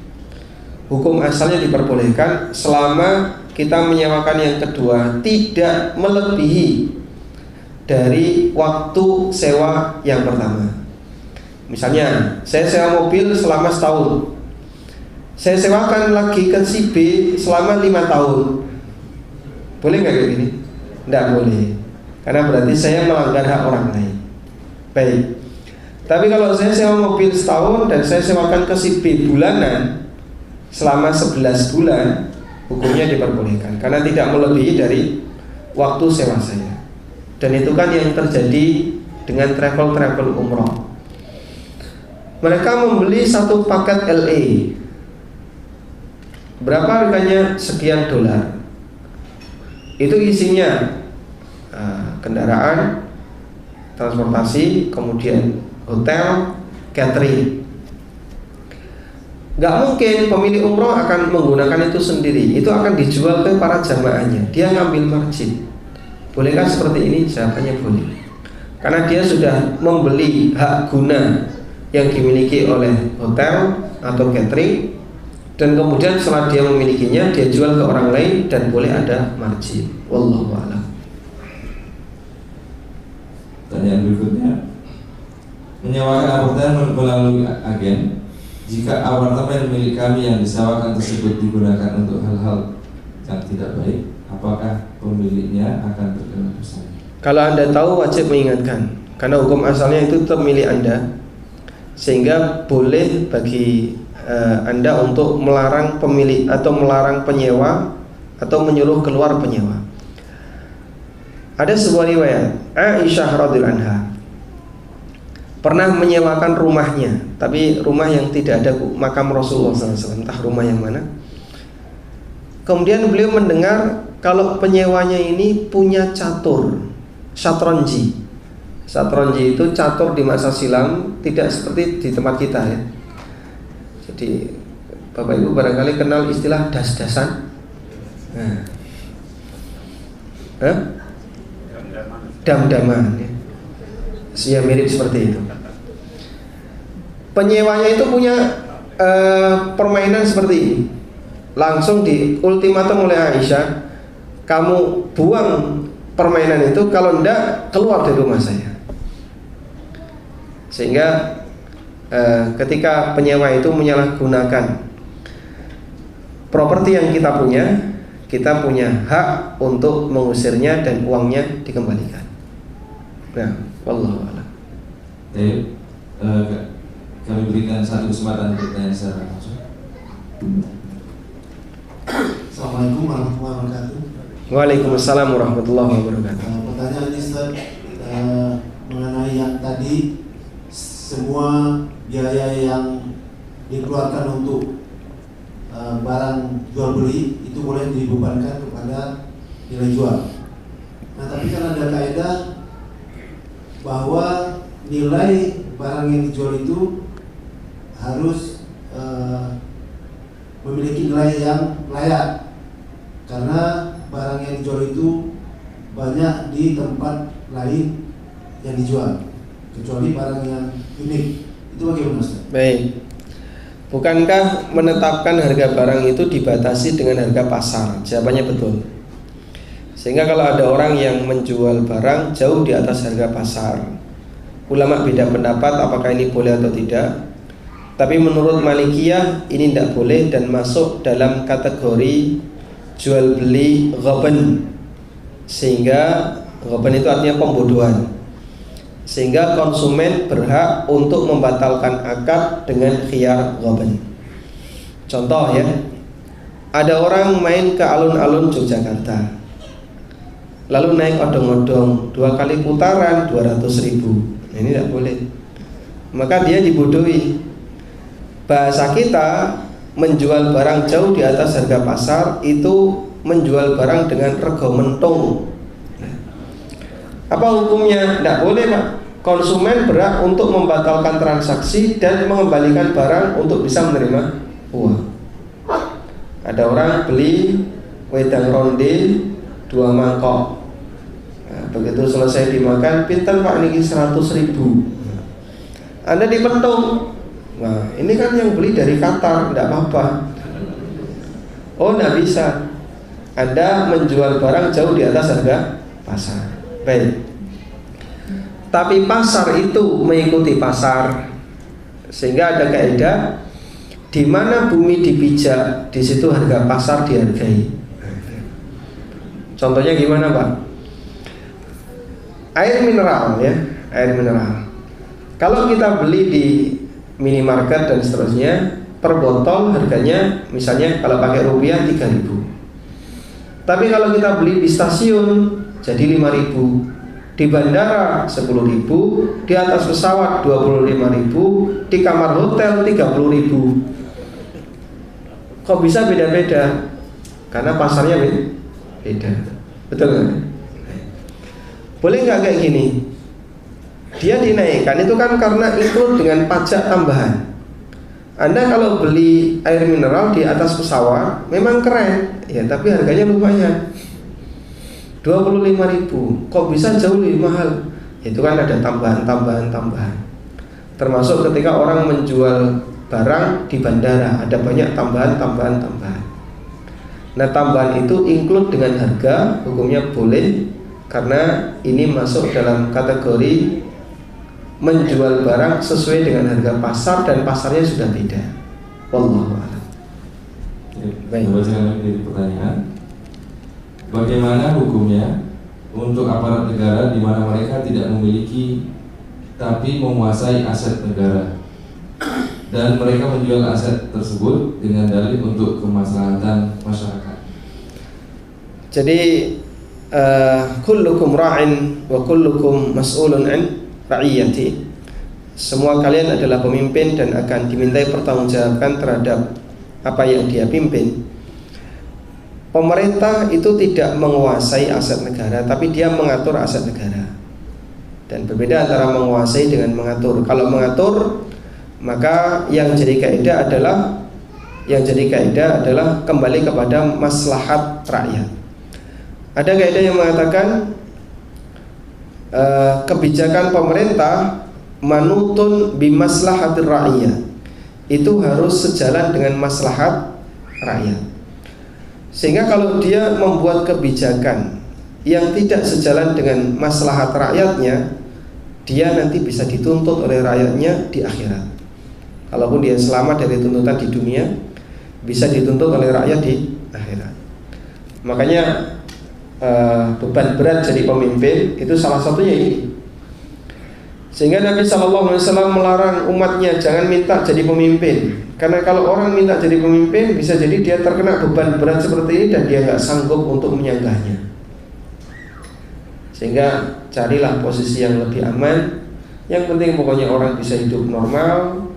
hukum asalnya diperbolehkan selama kita menyewakan yang kedua tidak melebihi dari waktu sewa yang pertama. Misalnya saya sewa mobil selama setahun, saya sewakan lagi ke si B selama 5 tahun. Boleh nggak kayak gini? Tidak boleh, karena berarti saya melanggar hak orang lain. Baik. Tapi kalau saya sewa mobil setahun dan saya sewakan ke si B bulanan selama 11 bulan, hukumnya diperbolehkan karena tidak melebihi dari waktu sewa saya. Dan itu kan yang terjadi dengan travel umroh. Mereka membeli 1 paket LA. Berapa harganya? Sekian dolar. Itu isinya kendaraan, transportasi, kemudian hotel, catering. Gak mungkin pemilik umroh akan menggunakan itu sendiri. Itu akan dijual ke para jamaahnya. Dia ngambil margin. Bolehkah seperti ini? Jawabannya boleh. Karena dia sudah membeli hak guna yang dimiliki oleh hotel atau catering, dan kemudian setelah dia memilikinya, dia jual ke orang lain dan boleh ada margin. Wallahu a'lam. Pertanyaan berikutnya, menyewakan apartemen melalui agen. Jika apartemen milik kami yang disewakan tersebut digunakan untuk hal-hal yang tidak baik, apakah pemiliknya akan terkena dosa? Kalau Anda tahu, wajib mengingatkan, karena hukum asalnya itu tetap milik Anda, sehingga boleh bagi Anda untuk melarang pemilik atau melarang penyewa atau menyuruh keluar penyewa. Ada sebuah riwayat, Aisyah radhiyallahu anha pernah menyewakan rumahnya, tapi rumah yang tidak ada makam Rasulullah SAW, entah rumah yang mana. Kemudian beliau mendengar kalau penyewanya ini punya catur, syatronji. Syatronji itu catur di masa silam, tidak seperti di tempat kita ya. Jadi Bapak Ibu barangkali kenal istilah das-dasan. Dam-daman ya. Ya, mirip seperti itu. Penyewanya itu punya permainan seperti ini. Langsung di ultimatum oleh Aisyah, kamu buang permainan itu, kalau enggak keluar dari rumah saya. Sehingga ketika penyewa itu menyalahgunakan properti yang kita punya hak untuk mengusirnya dan uangnya dikembalikan. Nah, wallahu a'lam. Baik, kami berikan satu kesempatan bertanya secara langsung. Assalamualaikum warahmatullahi wabarakatuh. Waalaikumsalam warahmatullahi wabarakatuh. Pertanyaan ini Ustaz, mengenai yang tadi, semua biaya yang dikeluarkan untuk barang jual beli itu boleh dibebankan kepada nilai jual. Nah, tapi kan ada kaidah bahwa nilai barang yang dijual itu harus memiliki nilai yang layak, karena barang yang dijual itu banyak di tempat lain yang dijual, kecuali barang yang unik. Itu bagaimana Ustaz? Baik. Bukankah menetapkan harga barang itu dibatasi dengan harga pasar? Jawabannya betul. Sehingga kalau ada orang yang menjual barang jauh di atas harga pasar, ulama beda pendapat apakah ini boleh atau tidak. Tapi menurut Malikiyah ini tidak boleh dan masuk dalam kategori jual beli ghaban. Sehingga ghaban itu artinya pembodohan. Sehingga konsumen berhak untuk membatalkan akad dengan khiyar ghaban. Contoh ya, ada orang main ke alun-alun Yogyakarta, lalu naik odong-odong 2 kali putaran 200.000. Ini tidak boleh. Maka dia dibodohi. Bahasa kita menjual barang jauh di atas harga pasar itu menjual barang dengan rego mentung. Apa hukumnya? Tidak boleh Pak. Konsumen berhak untuk membatalkan transaksi dan mengembalikan barang untuk bisa menerima uang. Ada orang beli wedang ronde 2 mangkok. Nah, begitu selesai dimakan, pinten Pak niki 100.000. Anda dipetung. Nah, ini kan yang beli dari Qatar, tidak apa-apa. Oh, tidak bisa. Anda menjual barang jauh di atas harga pasar. Baik. Tapi pasar itu mengikuti pasar, sehingga ada kaidah di mana bumi dipijak, di situ harga pasar dihargai. Contohnya gimana Pak? Air mineral ya, air mineral. Kalau kita beli di minimarket dan seterusnya, per botol harganya misalnya kalau pakai rupiah 3.000. Tapi kalau kita beli di stasiun jadi 5.000, di bandara 10.000, di atas pesawat 25.000, di kamar hotel 30.000. Kok bisa beda-beda? Karena pasarnya beda. Betul nggak? Boleh nggak kayak gini? Dia dinaikkan itu kan karena include dengan pajak tambahan. Anda kalau beli air mineral di atas pesawat memang keren ya, tapi harganya lumayan 25.000. Kok bisa jauh lebih mahal? Itu kan ada tambahan. Termasuk ketika orang menjual barang di bandara, ada banyak tambahan. Nah, tambahan itu include dengan harga, hukumnya boleh karena ini masuk dalam kategori menjual barang sesuai dengan harga pasar dan pasarnya sudah beda. Wallahu a'lam. Baik. Menjadi pertanyaan, bagaimana hukumnya untuk aparat negara di mana mereka tidak memiliki tapi menguasai aset negara dan mereka menjual aset tersebut dengan dalih untuk kemaslahatan masyarakat? Jadi kullukum ra'in wa kullukum mas'ulun an ra'iyati. Semua kalian adalah pemimpin dan akan dimintai pertanggungjawaban terhadap apa yang dia pimpin. Pemerintah itu tidak menguasai aset negara, tapi dia mengatur aset negara. Dan berbeda antara menguasai dengan mengatur. Kalau mengatur, maka yang jadi kaidah adalah kembali kepada maslahat rakyat. Ada kaidah yang mengatakan kebijakan pemerintah manutun bimaslahatir rakyat, itu harus sejalan dengan maslahat rakyat. Sehingga kalau dia membuat kebijakan yang tidak sejalan dengan maslahat rakyatnya, dia nanti bisa dituntut oleh rakyatnya di akhirat. Kalaupun dia selamat dari tuntutan di dunia, bisa dituntut oleh rakyat di akhirat. Makanya beban berat jadi pemimpin itu salah satunya ini. Sehingga Nabi SAW melarang umatnya jangan minta jadi pemimpin. Karena kalau orang minta jadi pemimpin, bisa jadi dia terkena beban berat seperti ini dan dia nggak sanggup untuk menyanggahnya. Sehingga carilah posisi yang lebih aman. Yang penting pokoknya orang bisa hidup normal,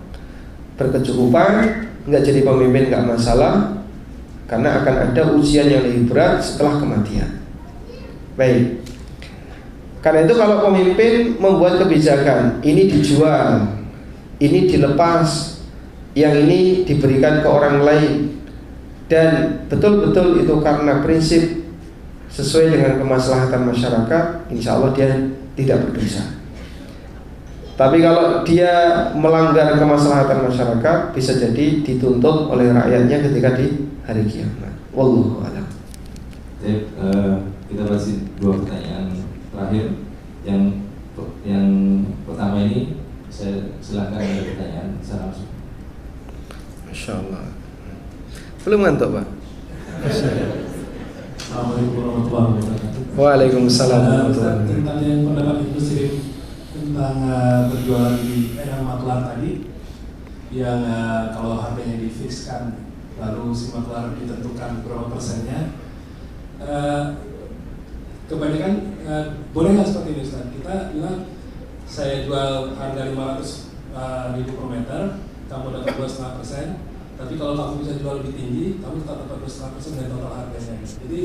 berkecukupan, nggak jadi pemimpin nggak masalah, karena akan ada ujian yang lebih berat setelah kematian. Baik. Karena itu kalau pemimpin membuat kebijakan, ini dijual, ini dilepas, yang ini diberikan ke orang lain, dan betul-betul itu karena prinsip sesuai dengan kemaslahatan masyarakat, insya Allah dia tidak berdosa. Tapi kalau dia melanggar kemaslahatan masyarakat, bisa jadi dituntut oleh rakyatnya ketika di hari kiamat. Wallahu a'lam. Kita masih 2 pertanyaan terakhir. Yang pertama ini saya silakan ada pertanyaan secara langsung. Masya Allah. Belum ngantuk Pak? Assalamualaikum warahmatullahi wabarakatuh. Waalaikumsalam warahmatullahi Ustaz, wabarakatuh. tentang yang pendapat Ibu Sirim tentang berjualan di yang maklar tadi, yang kalau harganya difikskan lalu si maklar ditentukan berapa persennya, kebanyakan boleh nggak seperti ini Ustaz? Kita bilang saya jual harga 500.000 per meter, kamu dapat 2,5%. Tapi kalau kamu bisa jual lebih tinggi, kamu tetap dapat 2,5% dari total harganya. Jadi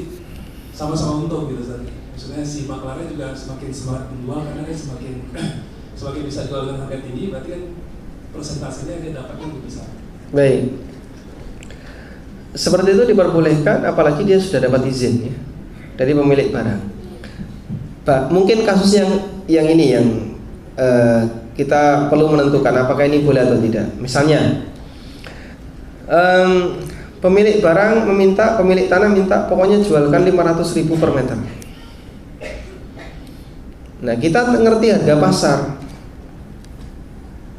sama-sama untung gitu Ustaz. Maksudnya si maklarnya juga semakin semangat menjual karena dia semakin bisa jual dengan harga tinggi, berarti kan persentasenya dia dapatnya lebih besar. Baik. Seperti itu diperbolehkan, apalagi dia sudah dapat izin ya, dari pemilik barang. Pak, mungkin kasus yang ini yang kita perlu menentukan apakah ini boleh atau tidak. Misalnya pemilik barang pemilik tanah minta pokoknya jualkan 500.000 per meter. Nah, kita ngerti harga pasar.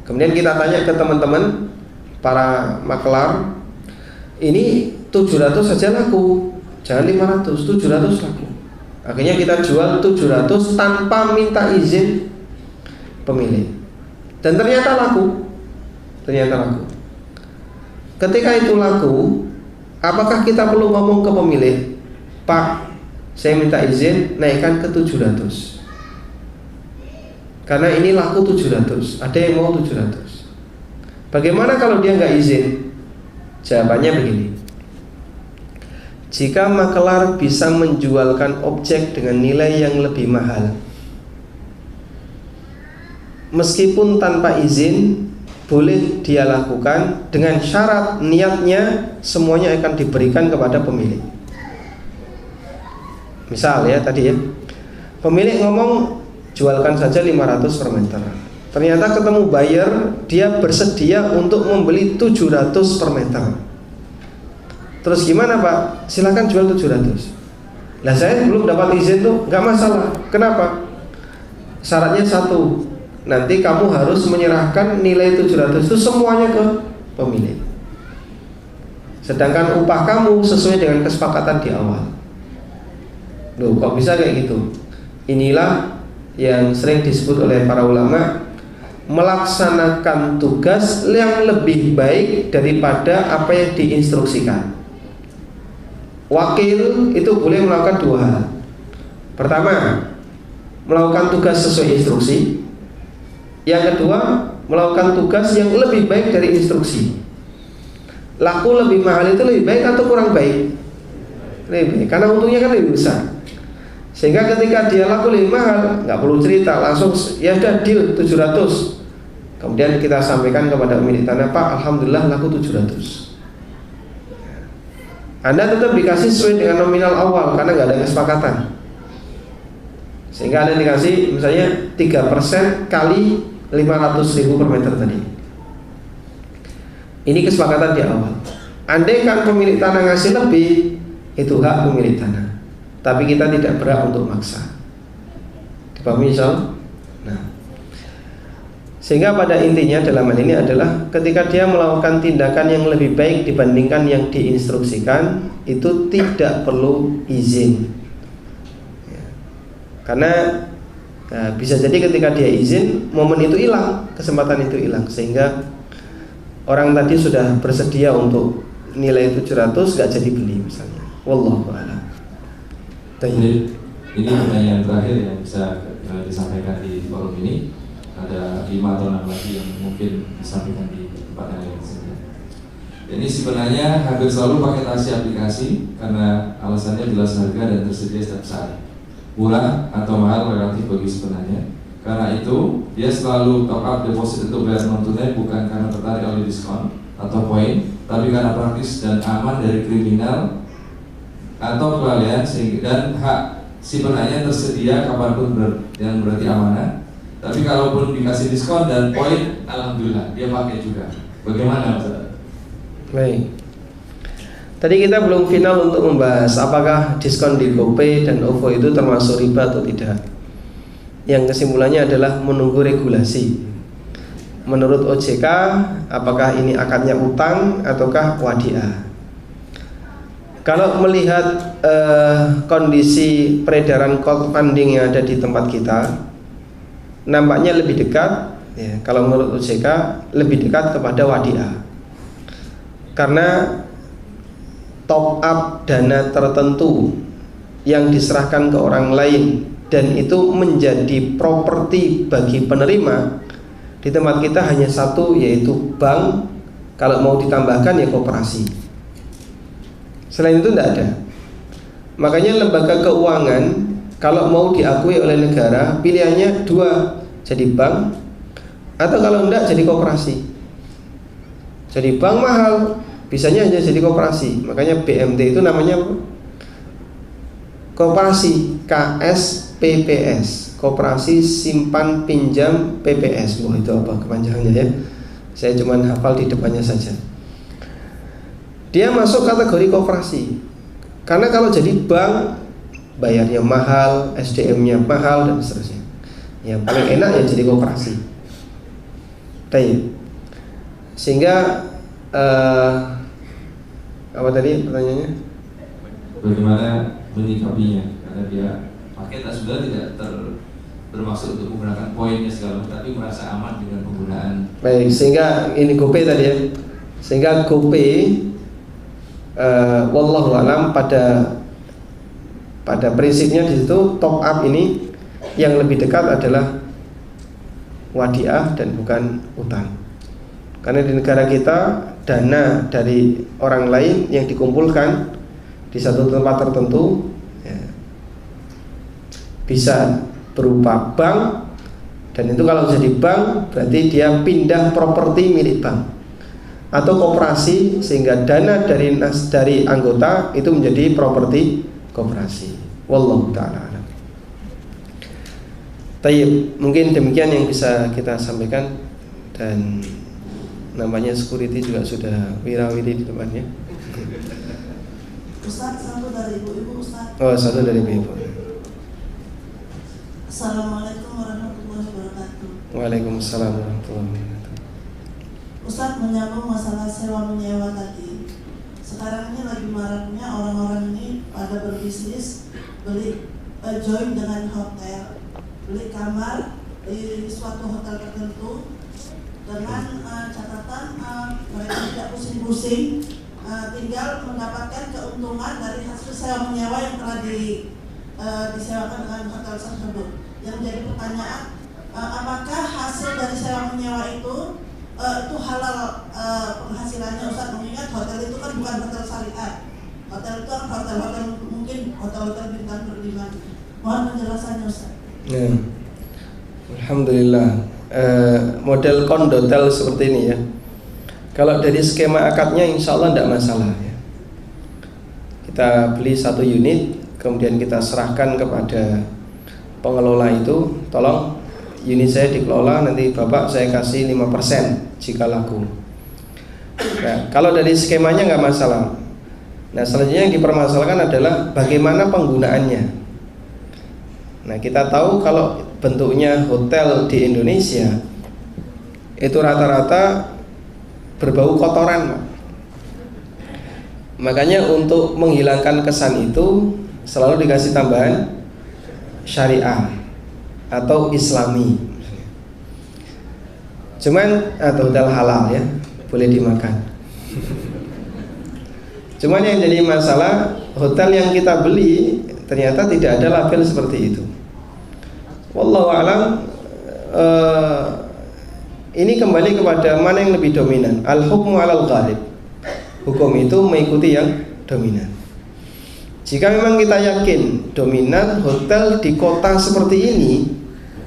Kemudian kita tanya ke teman-teman para maklar, ini 700 saja laku, jangan 500, 700 laku. Akhirnya kita jual 700 tanpa minta izin pemilik. Dan ternyata laku. Ketika itu laku, apakah kita perlu ngomong ke pemilik, Pak, saya minta izin naikkan ke 700 karena ini laku 700, ada yang mau 700. Bagaimana kalau dia nggak izin? Jawabannya begini. Jika makelar bisa menjualkan objek dengan nilai yang lebih mahal, meskipun tanpa izin, boleh dia lakukan dengan syarat niatnya semuanya akan diberikan kepada pemilik. Misal ya tadi ya, pemilik ngomong jualkan saja 500 per meter. Ternyata ketemu buyer, dia bersedia untuk membeli 700 per meter. Terus gimana Pak? Silakan jual 700. Lah saya belum dapat izin tuh, nggak masalah. Kenapa? Syaratnya satu, nanti kamu harus menyerahkan nilai 700 itu semuanya ke pemilik. Sedangkan upah kamu sesuai dengan kesepakatan di awal. Loh, kok bisa kayak gitu? Inilah yang sering disebut oleh para ulama, melaksanakan tugas yang lebih baik daripada apa yang diinstruksikan. Wakil itu boleh melakukan 2 hal. Pertama, melakukan tugas sesuai instruksi. Yang kedua, melakukan tugas yang lebih baik dari instruksi. Laku lebih mahal itu lebih baik atau kurang baik? Lebih baik, karena untungnya kan lebih besar. Sehingga ketika dia laku lebih mahal, nggak perlu cerita, langsung ya udah deal 700. Kemudian kita sampaikan kepada pemilik tanah, Pak, alhamdulillah laku 700. Anda tetap dikasih sesuai dengan nominal awal karena nggak ada kesepakatan. Sehingga Anda dikasih misalnya 3% kali 500.000 per meter tadi. Ini kesepakatan di awal. Andai kan pemilik tanah ngasih lebih, itu hak pemilik tanah. Tapi kita tidak berhak untuk maksa. Dipahami insya Allah? Nah, Sehingga pada intinya dalam hal ini adalah ketika dia melakukan tindakan yang lebih baik dibandingkan yang diinstruksikan, itu tidak perlu izin. Karena bisa jadi ketika dia izin, momen itu hilang, kesempatan itu hilang, sehingga orang tadi sudah bersedia untuk nilai 700 gak jadi beli misalnya. Wallahu a'lam. Jadi ini pertanyaan terakhir yang bisa disampaikan di forum ini. Ada 5 atau 6 lagi yang mungkin disampaikan di tempat yang lain saja. Ini sebenarnya hampir selalu pakai taksi aplikasi karena alasannya jelas harga dan tersedia setiap saat. Murah atau mahal relatif bagi sebenarnya. Karena itu dia selalu top up deposit untuk bayar non tunai bukan karena tertarik oleh diskon atau poin, tapi karena praktis dan aman dari kriminal atau kelalaian, dan hak si penanya tersedia kapanpun yang berarti amanah. Tapi kalaupun dikasih diskon dan poin, alhamdulillah dia pakai juga. Bagaimana Ustaz? Baik. Tadi kita belum final untuk membahas apakah diskon di GoPay dan OVO itu termasuk riba atau tidak. Yang kesimpulannya adalah menunggu regulasi. Menurut OJK, apakah ini akadnya utang ataukah wadiah? Kalau melihat kondisi peredaran crowdfunding yang ada di tempat kita, nampaknya lebih dekat, ya, kalau menurut OJK lebih dekat kepada wadiah. Karena top up dana tertentu yang diserahkan ke orang lain dan itu menjadi properti bagi penerima, di tempat kita hanya satu, yaitu bank. Kalau mau ditambahkan ya koperasi. Selain itu tidak ada. Makanya lembaga keuangan kalau mau diakui oleh negara, pilihannya dua, jadi bank atau kalau enggak jadi koperasi. Jadi bank mahal, bisanya hanya jadi koperasi. Makanya BMT itu namanya koperasi, KSPPS, Koperasi Simpan Pinjam PPS. Wah, itu apa kepanjangannya ya? Saya cuma hafal di depannya saja. Dia masuk kategori koperasi. Karena kalau jadi bank, bayarnya mahal, SDM-nya mahal dan seterusnya. Yang paling enak ya jadi koperasi. Baik. Sehingga apa tadi pertanyaannya? Bagaimana menyikapinya? Karena dia paket sudah tidak bermaksud untuk menggunakan poinnya segala, tapi merasa aman dengan penggunaan. Baik, sehingga ini GoPay tadi ya. Sehingga GoPay wallahu alam pada prinsipnya di situ top up ini yang lebih dekat adalah wadiah dan bukan utang. Karena di negara kita dana dari orang lain yang dikumpulkan di satu tempat tertentu ya, bisa berupa bank, dan itu kalau jadi bank berarti dia pindah properti milik bank atau koperasi, sehingga dana dari anggota itu menjadi properti koperasi. Wallahu ta'ala alam. Tayyib, mungkin demikian yang bisa kita sampaikan, dan namanya security juga sudah wirawiri di depannya. Ustaz, satu dari ibu-ibu Ustaz. Oh, satu dari ibu-ibu. Assalamualaikum warahmatullahi wabarakatuh. Waalaikumsalam warahmatullahi wabarakatuh. Ustaz, menyambung masalah sewa menyewa tadi. Sekarang ini lagi maraknya orang-orang ini pada berbisnis, join dengan hotel, beli kamar di suatu hotel tertentu dengan catatan mereka tidak pusing-pusing, tinggal mendapatkan keuntungan dari hasil sewa menyewa yang telah disewakan dengan hotel tersebut. Yang menjadi pertanyaan, apakah hasil dari sewa menyewa itu halal penghasilannya Ustaz, mengingat hotel itu kan bukan hotel syariat. Hotel itu kan hotel-hotel mungkin hotel-hotel bintang berlima. Mohon penjelasannya Ustaz. Ya. Alhamdulillah. Model kondotel seperti ini ya. Kalau dari skema akadnya insya Allah tidak masalah ya. Kita beli satu unit, kemudian kita serahkan kepada pengelola itu, tolong unit saya dikelola, nanti bapak saya kasih 5% jika laku. Nah, kalau dari skemanya nggak masalah. Nah, selanjutnya yang dipermasalahkan adalah bagaimana penggunaannya. Nah, kita tahu kalau bentuknya hotel di Indonesia itu rata-rata berbau kotoran, Pak. Makanya untuk menghilangkan kesan itu selalu dikasih tambahan syariah atau islami. Cuman atau hotel halal ya, boleh dimakan. Cuman yang jadi masalah, hotel yang kita beli ternyata tidak ada label seperti itu. Wallahu a'lam. Ini kembali kepada mana yang lebih dominan. Al-hukmu 'alal ghalib. Hukum itu mengikuti yang dominan. Jika memang kita yakin dominan hotel di kota seperti ini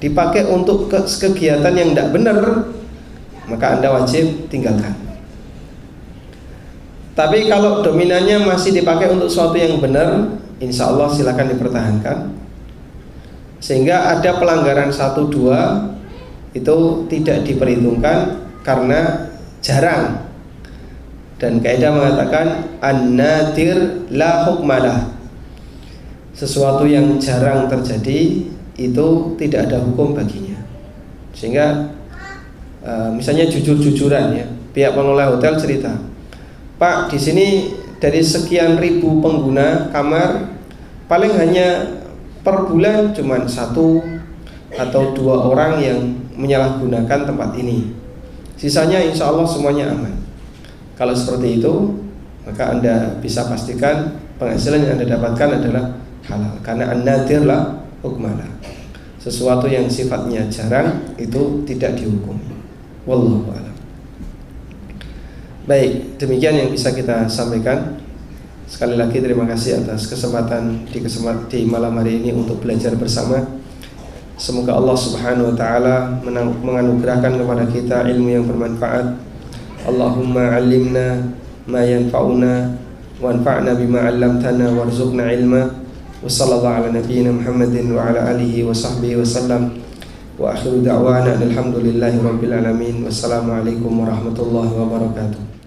dipakai untuk kegiatan yang tidak benar, maka Anda wajib tinggalkan. Tapi kalau dominannya masih dipakai untuk sesuatu yang benar, insya Allah silakan dipertahankan. Sehingga ada pelanggaran 1-2 itu tidak diperhitungkan karena jarang. Dan kaidah mengatakan an-nadir la hukmalah. Sesuatu yang jarang terjadi itu tidak ada hukum baginya. Sehingga misalnya jujur-jujuran ya, pihak pengelola hotel cerita, Pak, di sini dari sekian ribu pengguna kamar paling hanya per bulan cuma 1 atau 2 orang yang menyalahgunakan tempat ini. Sisanya insya Allah semuanya aman. Kalau seperti itu, maka Anda bisa pastikan penghasilan yang Anda dapatkan adalah halal. Karena an-nadir la hukmalah. Sesuatu yang sifatnya jarang itu tidak dihukumi. Wallahu a'lam. Baik, demikian yang bisa kita sampaikan. Sekali lagi terima kasih atas kesempatan di malam hari ini untuk belajar bersama. Semoga Allah Subhanahu wa taala menganugerahkan kepada kita ilmu yang bermanfaat. Allahumma 'allimna ma yanfa'una wanfa'na bima 'allamtana warzuqna ilma. Wa sallallahu ala nabiyyina Muhammadin wa ala alihi wa sahbihi wa sallam. Wa akhiru da'wana alhamdulillahi rabbil alamin. Wassalamu alaikum warahmatullahi wabarakatuh.